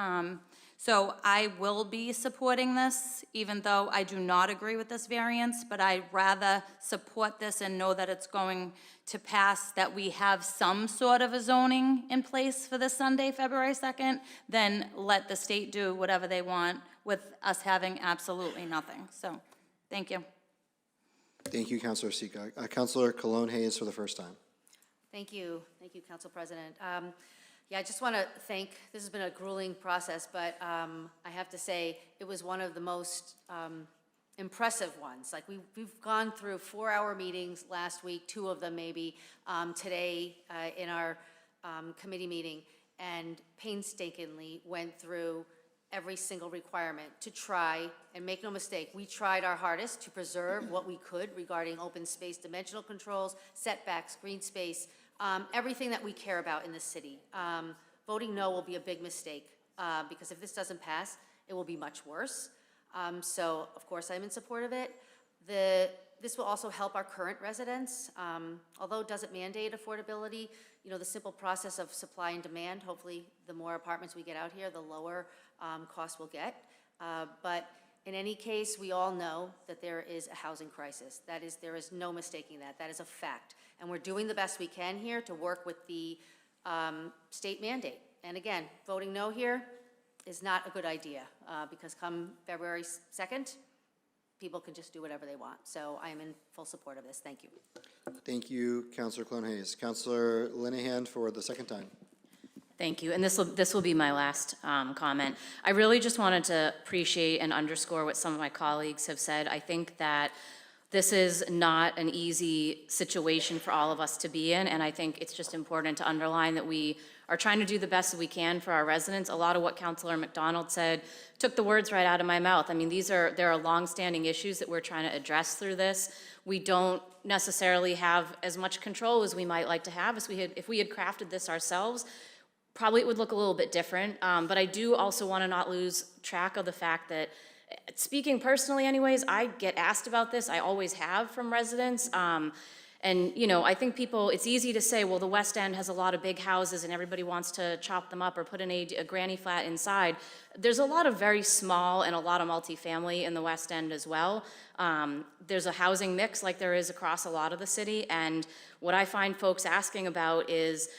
So I will be supporting this, even though I do not agree with this variance, but I'd rather support this and know that it's going to pass, that we have some sort of a zoning in place for this Sunday, February 2nd, than let the state do whatever they want with us having absolutely nothing. So, thank you. Thank you, Councilor Sika. Councilor Cologne Hayes for the first time. Thank you, Council President. Yeah, I just want to thank, this has been a grueling process, but I have to say, it was one of the most impressive ones. Like, we've gone through 4-hour meetings last week, 2 of them maybe, today in our committee meeting, and painstakingly went through every single requirement to try, and make no mistake, we tried our hardest to preserve what we could regarding open space, dimensional controls, setbacks, green space, everything that we care about in this city. Voting no will be a big mistake because if this doesn't pass, it will be much worse. So, of course, I'm in support of it. This will also help our current residents. Although it doesn't mandate affordability, you know, the simple process of supply and demand, hopefully the more apartments we get out here, the lower costs we'll get. But in any case, we all know that there is a housing crisis. There is no mistaking that. That is a fact. And we're doing the best we can here to work with the state mandate. And again, voting no here is not a good idea because come February 2nd, people can just do whatever they want. So I am in full support of this. Thank you. Thank you, Councilor Cologne Hayes. Councilor Linehan for the second time. Thank you, and this will be my last comment. I really just wanted to appreciate and underscore what some of my colleagues have said. I think that this is not an easy situation for all of us to be in, and I think it's just important to underline that we are trying to do the best that we can for our residents. A lot of what Councilor McDonald said took the words right out of my mouth. I mean, there are longstanding issues that we're trying to address through this. We don't necessarily have as much control as we might like to have. If we had crafted this ourselves, probably it would look a little bit different. But I do also want to not lose track of the fact that, speaking personally anyways, I get asked about this. I always have from residents. And, you know, I think it's easy to say, well, the West End has a lot of big houses and everybody wants to chop them up or put a granny flat inside. There's a lot of very small and a lot of multifamily in the West End as well. There's a housing mix like there is across a lot of the city. And what I find folks asking about is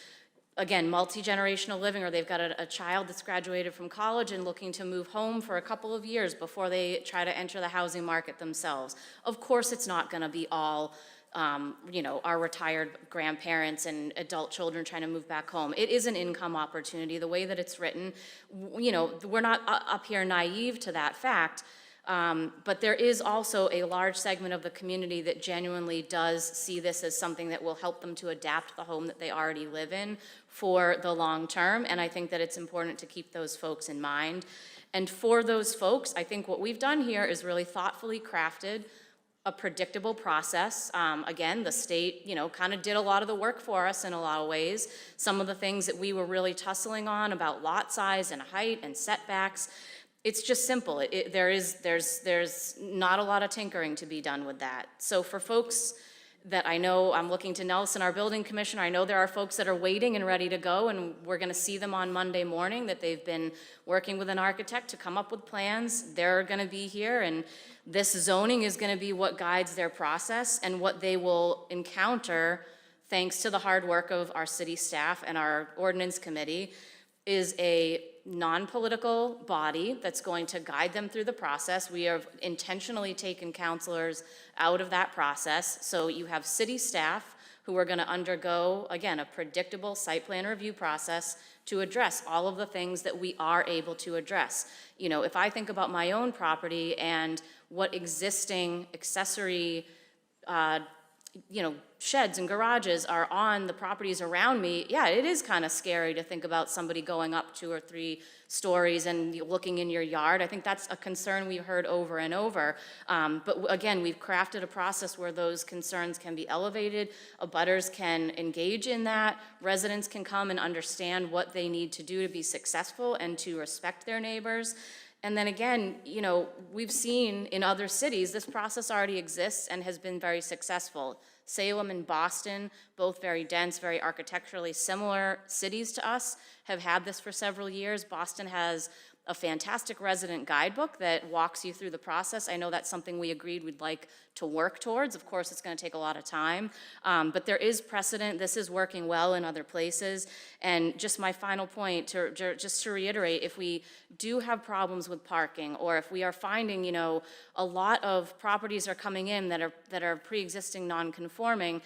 again, multi-generational living, or they've got a child that's graduated from college and looking to move home for a couple of years before they try to enter the housing market themselves. Of course, it's not gonna be all, you know, our retired grandparents and adult children trying to move back home. It is an income opportunity, the way that it's written. You know, we're not up here naive to that fact, but there is also a large segment of the community that genuinely does see this as something that will help them to adapt the home that they already live in for the long term, and I think that it's important to keep those folks in mind. And for those folks, I think what we've done here is really thoughtfully crafted a predictable process. Again, the state, you know, kind of did a lot of the work for us in a lot of ways. Some of the things that we were really tussling on about lot size and height and setbacks, it's just simple. There's not a lot of tinkering to be done with that. So for folks that I know, I'm looking to Nelson, our building commissioner, I know there are folks that are waiting and ready to go, and we're gonna see them on Monday morning, that they've been working with an architect to come up with plans. They're gonna be here, and this zoning is gonna be what guides their process and what they will encounter, thanks to the hard work of our city staff and our ordinance committee, is a non-political body that's going to guide them through the process. We have intentionally taken counselors out of that process. So you have city staff who are gonna undergo, again, a predictable site plan review process to address all of the things that we are able to address. You know, if I think about my own property and what existing accessory, you know, sheds and garages are on the properties around me, yeah, it is kind of scary to think about somebody going up 2 or 3 stories and looking in your yard. I think that's a concern we've heard over and over. But again, we've crafted a process where those concerns can be elevated, abutters can engage in that, residents can come and understand what they need to do to be successful and to respect their neighbors. And then again, you know, we've seen in other cities, this process already exists and has been very successful. Salem and Boston, both very dense, very architecturally similar cities to us, have had this for several years. Boston has a fantastic resident guidebook that walks you through the process. I know that's something we agreed we'd like to work towards. Of course, it's going to take a lot of time, but there is precedent. This is working well in other places. And just my final point, just to reiterate, if we do have problems with parking, or if we are finding, you know, a lot of properties are coming in that are pre-existing non-conforming,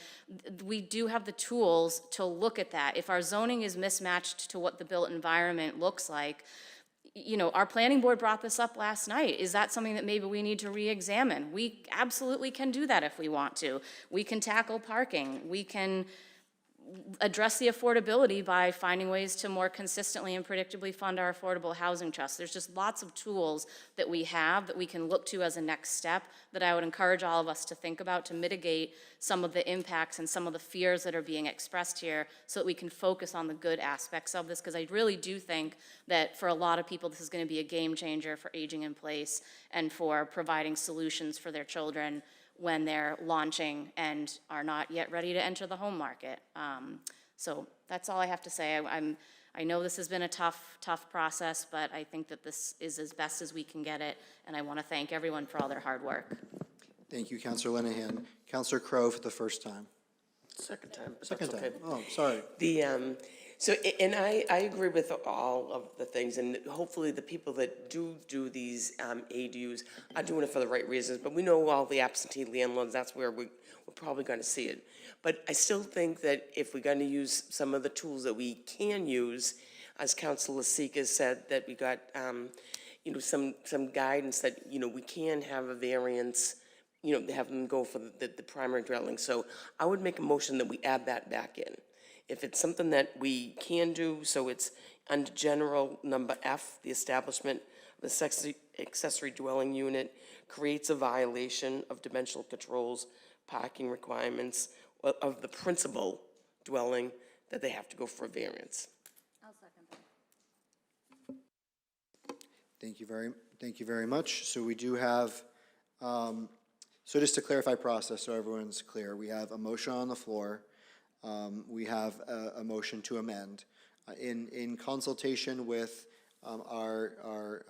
we do have the tools to look at that. If our zoning is mismatched to what the built environment looks like, you know, our planning board brought this up last night. Is that something that maybe we need to re-examine? We absolutely can do that if we want to. We can tackle parking. We can address the affordability by finding ways to more consistently and predictably fund our affordable housing trust. There's just lots of tools that we have that we can look to as a next step that I would encourage all of us to think about to mitigate some of the impacts and some of the fears that are being expressed here, so that we can focus on the good aspects of this, because I really do think that for a lot of people this is going to be a game changer for aging in place and for providing solutions for their children when they're launching and are not yet ready to enter the home market. So that's all I have to say. I know this has been a tough process, but I think that this is as best as we can get it, and I want to thank everyone for all their hard work. Thank you, Councilor Linehan. Councilor Crowe for the first time. Second time. but Second that's time. okay. Oh, sorry. And I agree with all of the things, and hopefully the people that do these ADUs are doing it for the right reasons, but we know all the absentee landlords, that's where we're probably gonna see it. But I still think that if we're gonna use some of the tools that we can use, as Councilor Seeker said, that we got, you know, some guidance that, you know, we can have a variance, you know, have them go for the primary dwelling. So I would make a motion that we add that back in. If it's something that we can do, so it's under general number F, the establishment of the accessory dwelling unit creates a violation of dimensional controls, parking requirements of the principal dwelling, that they have to go for a variance. I'll second that. Thank you very much. So we do have, so just to clarify process so everyone's clear, we have a motion on the floor. We have a motion to amend. In consultation with our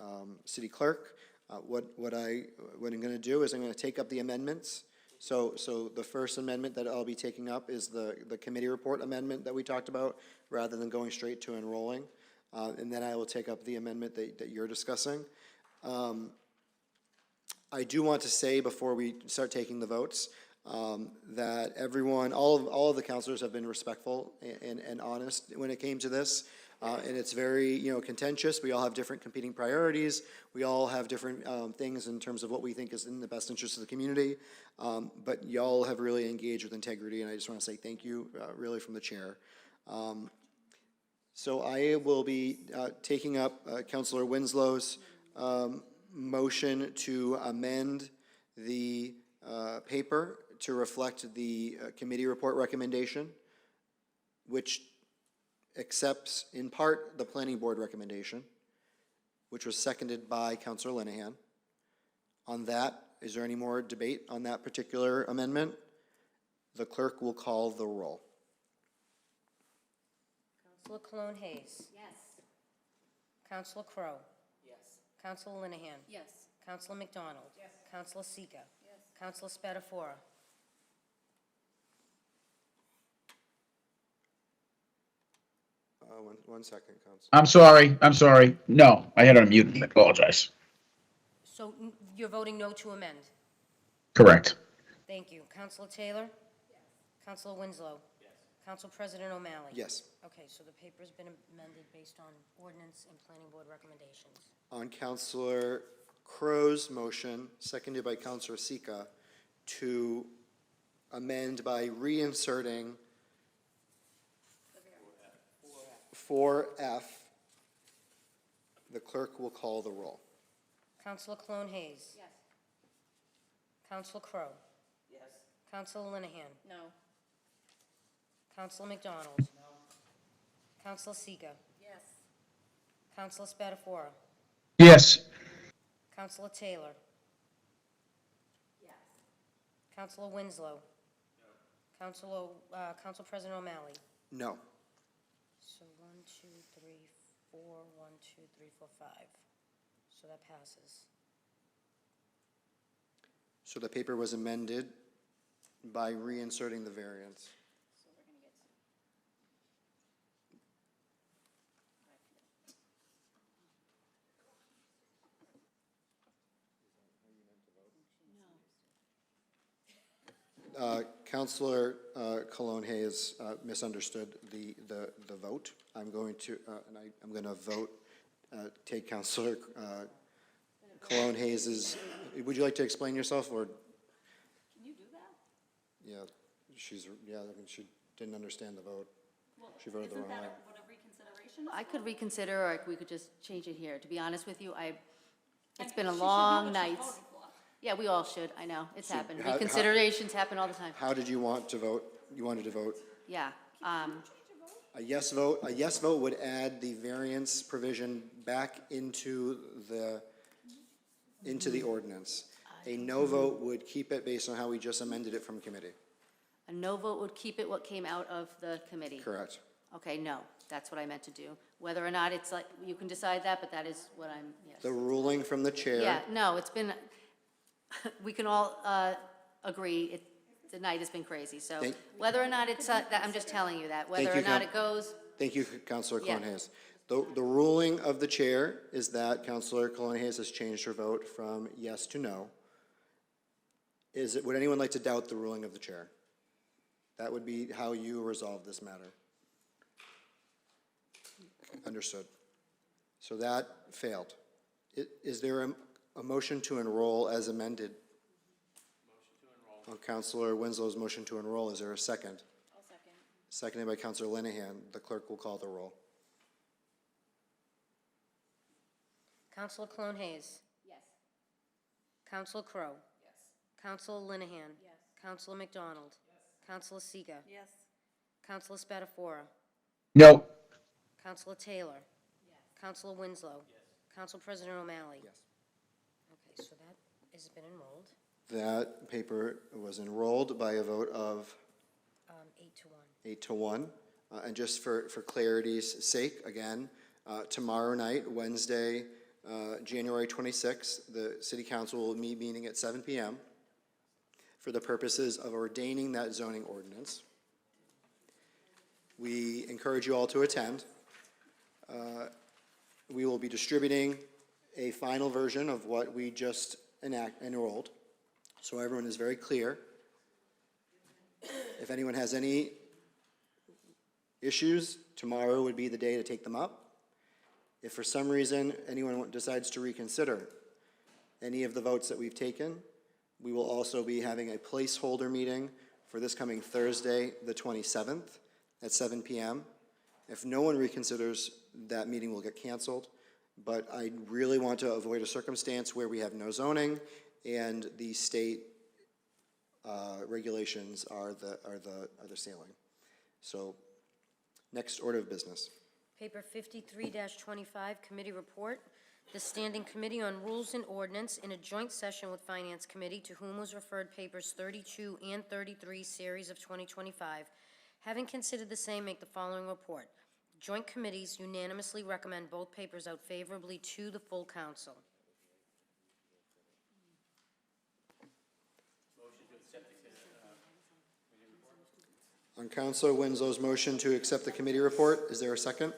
city clerk, what I'm going to do is I'm going to take up the amendments So the first amendment that I'll be taking up is the committee report amendment that we talked about, rather than going straight to enrolling. And then I will take up the amendment that you're discussing. I do want to say before we start taking the votes, that everyone, all of the counselors have been respectful and honest when it came to this. And it's very, contentious. We all have different competing priorities. We all have different things in terms of what we think is in the best interest of the community. But y'all have really engaged with integrity, and I just want to say thank you, really, from the chair. So I will be taking up Councilor Winslow's motion to amend the paper to reflect the committee report recommendation, which accepts in part the planning board recommendation, which was seconded by Councilor Linehan. On that, is there any more debate on that particular amendment? The clerk will call the roll. Counselor Cologne Hayes. Yes. Counselor Crowe. Yes. Counselor Linehan. Yes. Counselor McDonald. Yes. Counselor Seega. Yes. Counselor Spatafora. One second, Council. I'm sorry. No, I had it on mute. I apologize. So you're voting no to amend? Correct. Thank you. Counselor Taylor? Yes. Counselor Winslow? Yes. Council President O'Malley? Yes. Okay, so the paper's been amended based on ordinance and planning board recommendations. On Councilor Crow's motion, seconded by Councilor Seega, to amend by reinserting 4F, the clerk will call the roll. Counselor Cologne Hayes? Yes. Counselor Crowe? Yes. Counselor Linehan? No. Counselor McDonald? No. Counselor Seega? Yes. Counselor Spatafora? Yes. Counselor Taylor? Yes. Counselor Winslow? No. Council President O'Malley? No. So 1, 2, 3, 4, 1, 2, 3, 4, 5. So that passes. So the paper was amended by reinserting the variance. Councilor Cologne Hayes misunderstood the vote. I'm going to, and I'm going to vote, take Councilor Cologne Hayes's, would you like to explain yourself, or? Can you do that? Yeah, she didn't understand the vote. She voted the wrong way. Isn't that what a reconsideration is? I could reconsider, or we could just change it here. To be honest with you, it's been a She should know long what she's night. voting for. Yeah, we all should, I know, it's So happened. how- Reconsiderations happen all the time. How did you want to vote? You wanted to vote? Yeah, A yes vote would add the variance provision back into the ordinance. A no vote would keep it based on how we just amended it from committee. a no vote would keep it what came out of the committee. Correct. Okay, no, that's what I meant to do. Whether or not it's like, you can decide that, but that is what I'm, yes. The ruling from the chair. Yeah, no, it's been, we can all agree, the night has been crazy, so Thank- whether or not it's, I'm just telling you that, whether you, or not Coun- it goes, Thank you, Councilor Yeah. Cologne Hayes. The ruling of the chair is that Councilor Cologne Hayes has changed her vote from yes to no. Would anyone like to doubt the ruling of the chair? That would be how you resolve this matter. Understood. So that failed. Is there a motion to enroll as amended? Motion to enroll. On Councilor Winslow's motion to enroll, is there a second? I'll second. Seconded by Councilor Linehan. The clerk will call the roll. Counselor Cologne Hayes? Yes. Counselor Crowe? Yes. Counselor Linehan? Yes. Counselor McDonald? Yes. Counselor Seega? Yes. Counselor Spatafora? No. Counselor Taylor? Yes. Counselor Winslow? Yes. Council President O'Malley? Yes. Okay, so that has been enrolled, That paper was enrolled by a vote of 8 to 1. 8 to 1. And just for clarity's sake, again, tomorrow night, Wednesday, January 26th, the City Council will be meeting at 7 p.m. for the purposes of ordaining that zoning ordinance. We encourage you all to attend. We will be distributing a final version of what we just enrolled, so everyone is very clear. If anyone has any issues, tomorrow would be the day to take them up. If for some reason anyone decides to reconsider any of the votes that we've taken, we will also be having a placeholder meeting for this coming Thursday, the 27th, at 7 p.m. If no one reconsiders, that meeting will get canceled. But I really want to avoid a circumstance where we have no zoning and the state regulations are the ceiling. So, next order of business. Paper 53-25, Committee Report. The Standing Committee on Rules and Ordinance, in a joint session with Finance Committee, to whom was referred papers 32 and 33, series of 2025, having considered the same, make the following report. Joint committees unanimously recommend both papers out favorably to the full council. On Councilor Winslow's motion to accept the committee report, is there a second?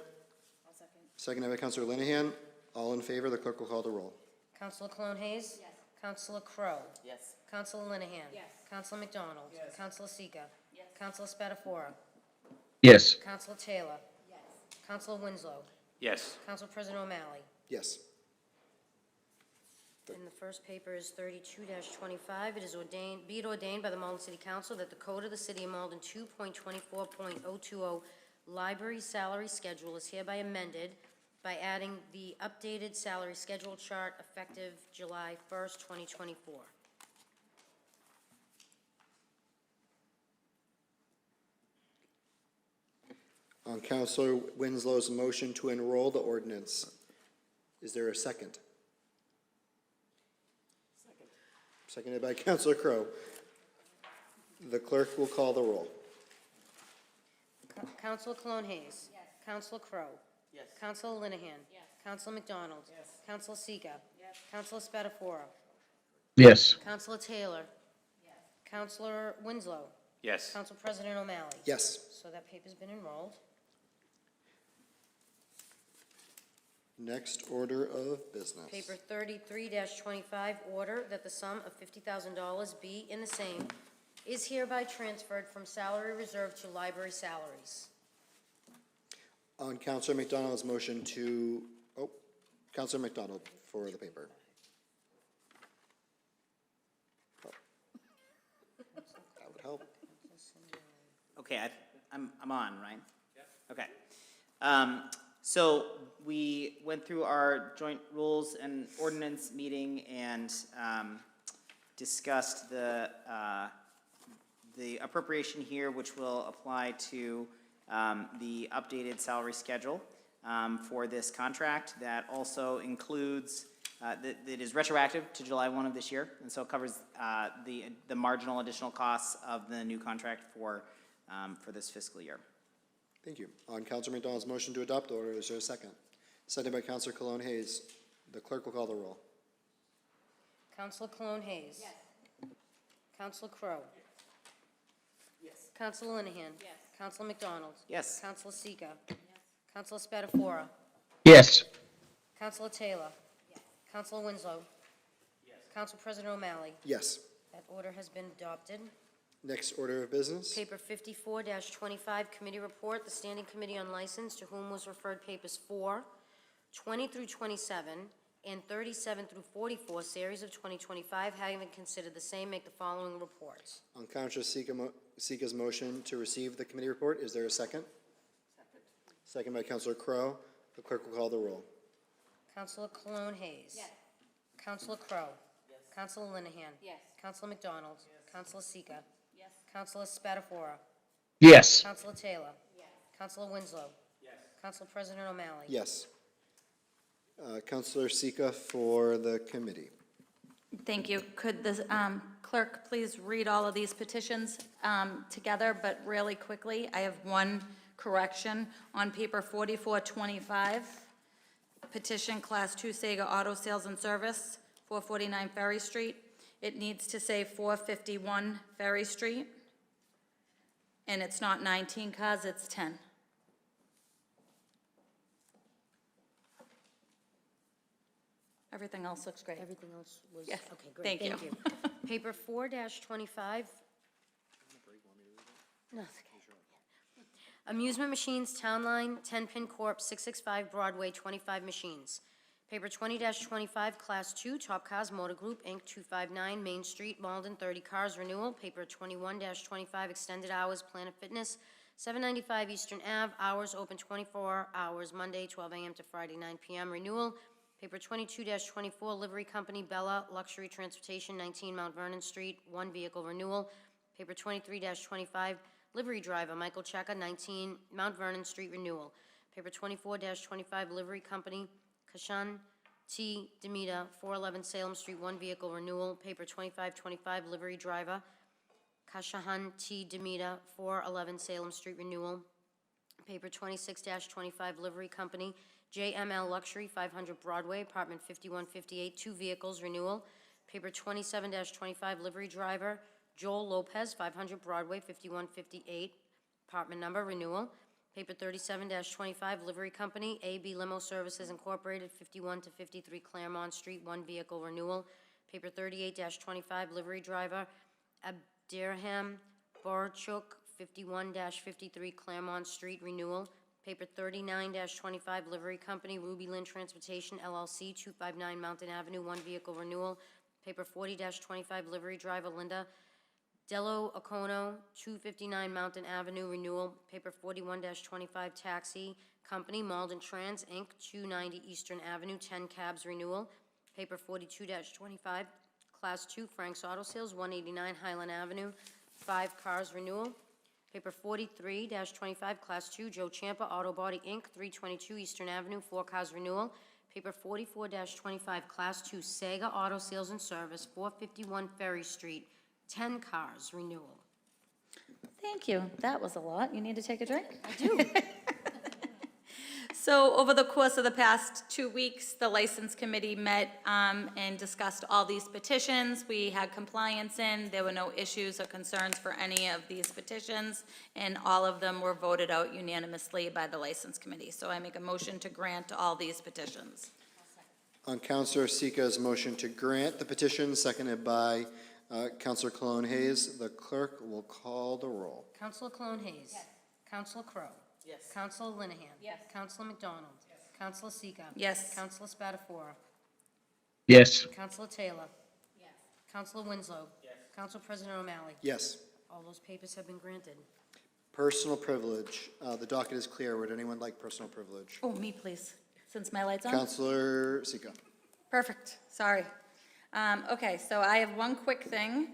I'll second. Seconded by Councilor Linehan. All in favor, the clerk will call the roll. Councilor Cologne Hayes? Yes. Councilor Crowe? Yes. Councilor Linehan? Yes. Councilor McDonald? Yes. Councilor Seega? Yes. Councilor Spatafora? Yes. Councilor Taylor? Yes. Councilor Winslow? Yes. Council President O'Malley? Yes. And the first paper is 32-25. It is ordained, be it ordained by the Malden City Council that the Code of the City of Malden 2.24.020 Library Salary Schedule is hereby amended by adding the updated salary schedule chart effective July 1st, 2024. On Councilor Winslow's motion to enroll the ordinance, is there a second? Second. Seconded by Councilor Crowe. The clerk will call the roll. Councilor Cologne Hayes. Yes. Councilor Crowe. Yes. Councilor Linehan. Yes. Councilor McDonald. Yes. Councilor Seega. Yes. Councilor Spatafora. Yes. Councilor Taylor. Yes. Councilor Winslow. Yes. Council President O'Malley. Yes. So that paper's been enrolled. Next order of business. Paper 33-25, order that the sum of $50,000 be in the same is hereby transferred from salary reserve to library salaries. On Councilor McDonald's motion to, Councilor McDonald for the paper. Oh. That would help. Okay, I'm on, right? Yeah. Okay. So we went through our joint rules and ordinance meeting and discussed the appropriation here, which will apply to the updated salary schedule for this contract. That also includes, that is retroactive to July 1 of this year, and so it covers the marginal additional costs of the new contract for this fiscal year. Thank you. On Councilor McDonald's motion to adopt the order, is there a second? Seconded by Councilor Cologne Hayes. The clerk will call the roll. Councilor Cologne Hayes. Yes. Councilor Crowe. Yes. Councilor Linehan. Yes. Councilor McDonald. Yes. Councilor Seega. Yes. Councilor Spatafora. Yes. Councilor Taylor. Yes. Councilor Winslow. Yes. Council President O'Malley. Yes. That order has been adopted. Next order of business. Paper 54-25, Committee Report, the Standing Committee on License, to whom was referred papers 4, 20 through 27, and 37 through 44, series of 2025, having considered the same, make the following reports. On Councilor Seeka's motion to receive the committee report, is there a second? Second. Second by Councilor Crowe. The clerk will call the roll. Councilor Cologne Hayes. Yes. Councilor Crowe. Yes. Councilor Linehan. Yes. Councilor McDonald. Yes. Councilor Seeka. Yes. Councilor Spatafora. Yes. Councilor Taylor. Yes. Councilor Winslow. Yes. Council President O'Malley. Yes. Councilor Seeka for the committee. Thank you. Could the clerk please read all of these petitions together, but really quickly? I have one correction on paper 4425. Petition Class 2 Sega Auto Sales and Service, 449 Ferry Street. It needs to say 451 Ferry Street. And it's not 19 cars, it's 10. Everything else looks great. Everything else was, Yes, okay, great, thank thank you. you. Paper 4-25. No, it's okay. Amusement Machines, Town Line, 10-Pin Corp., 665 Broadway, 25 machines. Paper 20-25, Class 2, Top Cars Motor Group, Inc., 259 Main Street, Malden, 30 cars, renewal. Paper 21-25, Extended Hours, Planet Fitness, 795 Eastern Ave, hours open 24 hours, Monday, 12 a.m. to Friday, 9 p.m., renewal. Paper 22-24, Livery Company, Bella Luxury Transportation, 19 Mount Vernon Street, one vehicle renewal. Paper 23-25, Livery Driver, Michael Checa, 19 Mount Vernon Street, renewal. Paper 24-25, Livery Company, Kashan T. Demita, 411 Salem Street, one vehicle renewal. Paper 25-25, Livery Driver, Kashahan T. Demita, 411 Salem Street, renewal. Paper 26-25, Livery Company, JML Luxury, 500 Broadway, apartment 5158, two vehicles, renewal. Paper 27-25, Livery Driver, Joel Lopez, 500 Broadway, 5158, apartment number, renewal. Paper 37-25, Livery Company, AB Limo Services Incorporated, 51 to 53 Claremont Street, one vehicle, renewal. Paper 38-25, Livery Driver, Abdirham Borchuk, 51-53 Claremont Street, renewal. Paper 39-25, Livery Company, Ruby Lynn Transportation, LLC, 259 Mountain Avenue, one vehicle renewal. Paper 40-25, Livery Driver, Linda Dello Ocono, 259 Mountain Avenue, renewal. Paper 41-25, Taxi Company, Malden Trans, Inc., 290 Eastern Avenue, 10 cabs, renewal. Paper 42-25, Class 2, Frank's Auto Sales, 189 Highland Avenue, 5 cars, renewal. Paper 43-25, Class 2, Joe Champa Auto Body, Inc., 322 Eastern Avenue, 4 cars, renewal. Paper 44-25, Class 2, Sega Auto Sales and Service, 451 Ferry Street, 10 cars, renewal. Thank you. That was a lot. You need to take a drink? I do. So over the course of the past 2 weeks, the License Committee met and discussed all these petitions. We had compliance in. There were no issues or concerns for any of these petitions, and all of them were voted out unanimously by the License Committee. So I make a motion to grant all these petitions. On Councilor Sika's motion to grant the petition, seconded by Councilor Cologne Hayes, the clerk will call the roll. Councilor Cologne Hayes. Yes. Councilor Crowe. Yes. Councilor Linehan. Yes. Councilor McDonald. Yes. Councilor Seega. Yes. Councilor Spatafora. Yes. Councilor Taylor. Yes. Councilor Winslow. Yes. Council President O'Malley. Yes. All those papers have been granted. Personal privilege. The docket is clear. Would anyone like personal privilege? Oh, me, please, since my light's on. Councilor Sika. Perfect, sorry. Okay, so I have one quick thing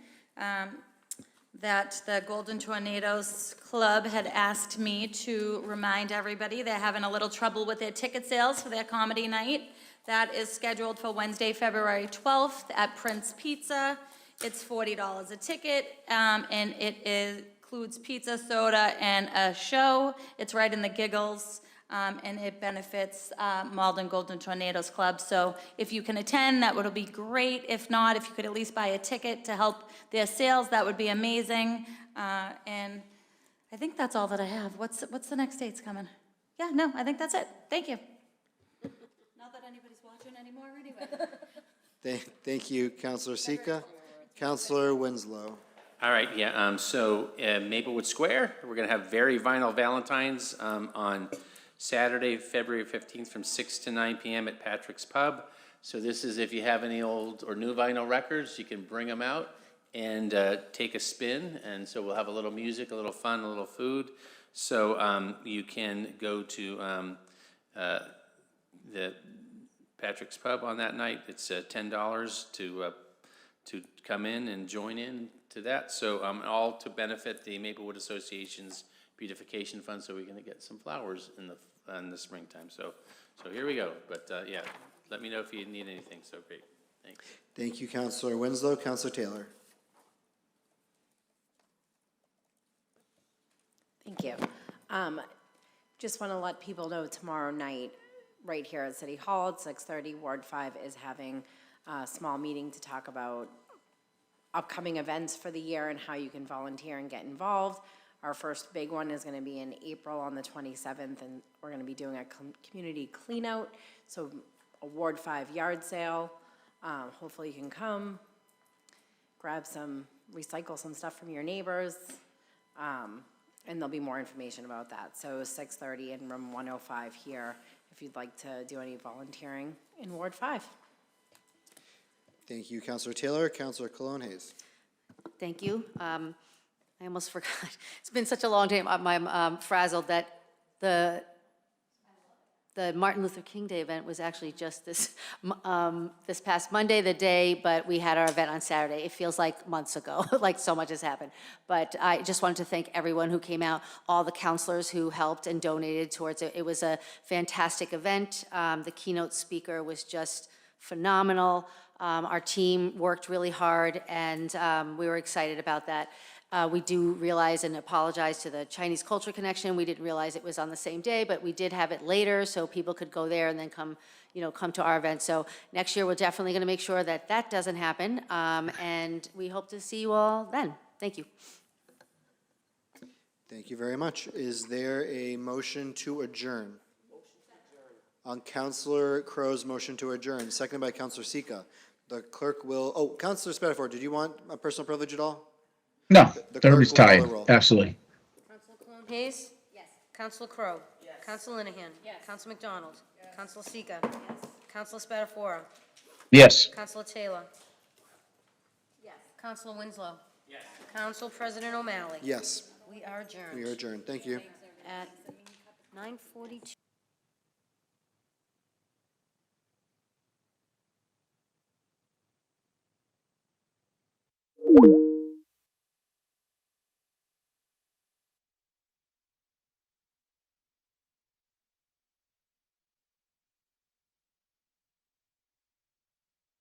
that the Golden Tornadoes Club had asked me to remind everybody. They're having a little trouble with their ticket sales for their comedy night. That is scheduled for Wednesday, February 12th at Prince Pizza. It's $40 a ticket, and it includes pizza, soda, and a show. It's right in the Giggles. And it benefits Malden Golden Tornadoes Club. So if you can attend, that would be great. If not, if you could at least buy a ticket to help their sales, that would be amazing. And I think that's all that I have. What's the next dates coming? Yeah, no, I think that's it. Thank you. Not that anybody's watching anymore anyway. Thank you, Councilor Sika. Councilor Winslow. All right, yeah, so Maplewood Square, we're gonna have Very Vinyl Valentines on Saturday, February 15th from 6 to 9 p.m. at Patrick's Pub. So this is if you have any old or new vinyl records, you can bring them out and take a spin. And so we'll have a little music, a little fun, a little food. So you can go to the Patrick's Pub on that night. It's $10 to come in and join in to that. So all to benefit the Maplewood Association's beautification fund, so we're going to get some flowers in the springtime. So here we go. But yeah, let me know if you need anything. So great. Thanks. Thank you, Councilor Winslow. Councilor Taylor. Thank you. Just want to let people know tomorrow night, right here at City Hall at 6:30, Ward 5 is having a small meeting to talk about upcoming events for the year and how you can volunteer and get involved. Our first big one is going to be in April on the 27th, and we're going to be doing a community clean out, so a Ward 5 yard sale. Hopefully you can come, grab some, recycle some stuff from your neighbors, and there'll be more information about that. So 6:30 in room 105 here, if you'd like to do any volunteering in Ward 5. Thank you, Councilor Taylor. Councilor Cologne Hayes. Thank you. I almost forgot. It's been such a long time. I'm frazzled that the Martin Luther King Day event was actually just this past Monday, the day, but we had our event on Saturday. It feels like months ago, like so much has happened. But I just wanted to thank everyone who came out, all the counselors who helped and donated towards it. It was a fantastic event. The keynote speaker was just phenomenal. Our team worked really hard, and we were excited about that. We do realize and apologize to the Chinese Culture Connection. We didn't realize it was on the same day, but we did have it later so people could go there and then come to our event. So next year, we're definitely going to make sure that that doesn't happen, and we hope to see you all then. Thank you. Thank you very much. Is there a motion to adjourn? On Councilor Crow's motion to adjourn, seconded by Councilor Sika. The clerk will, Councilor Spatafor, did you want a personal privilege at all? No, The clerk everybody's will call the tired. roll. Absolutely. Council Cologne Hayes? Yes. Council Crowe? Yes. Council Linehan? Yes. Council McDonald? Yes. Council Sika? Yes. Council Spatafora? Yes. Councilor Taylor? Yes. Councilor Winslow? Yes. Council President O'Malley? Yes, We are adjourned. we are adjourned. Thank you. At 9:42.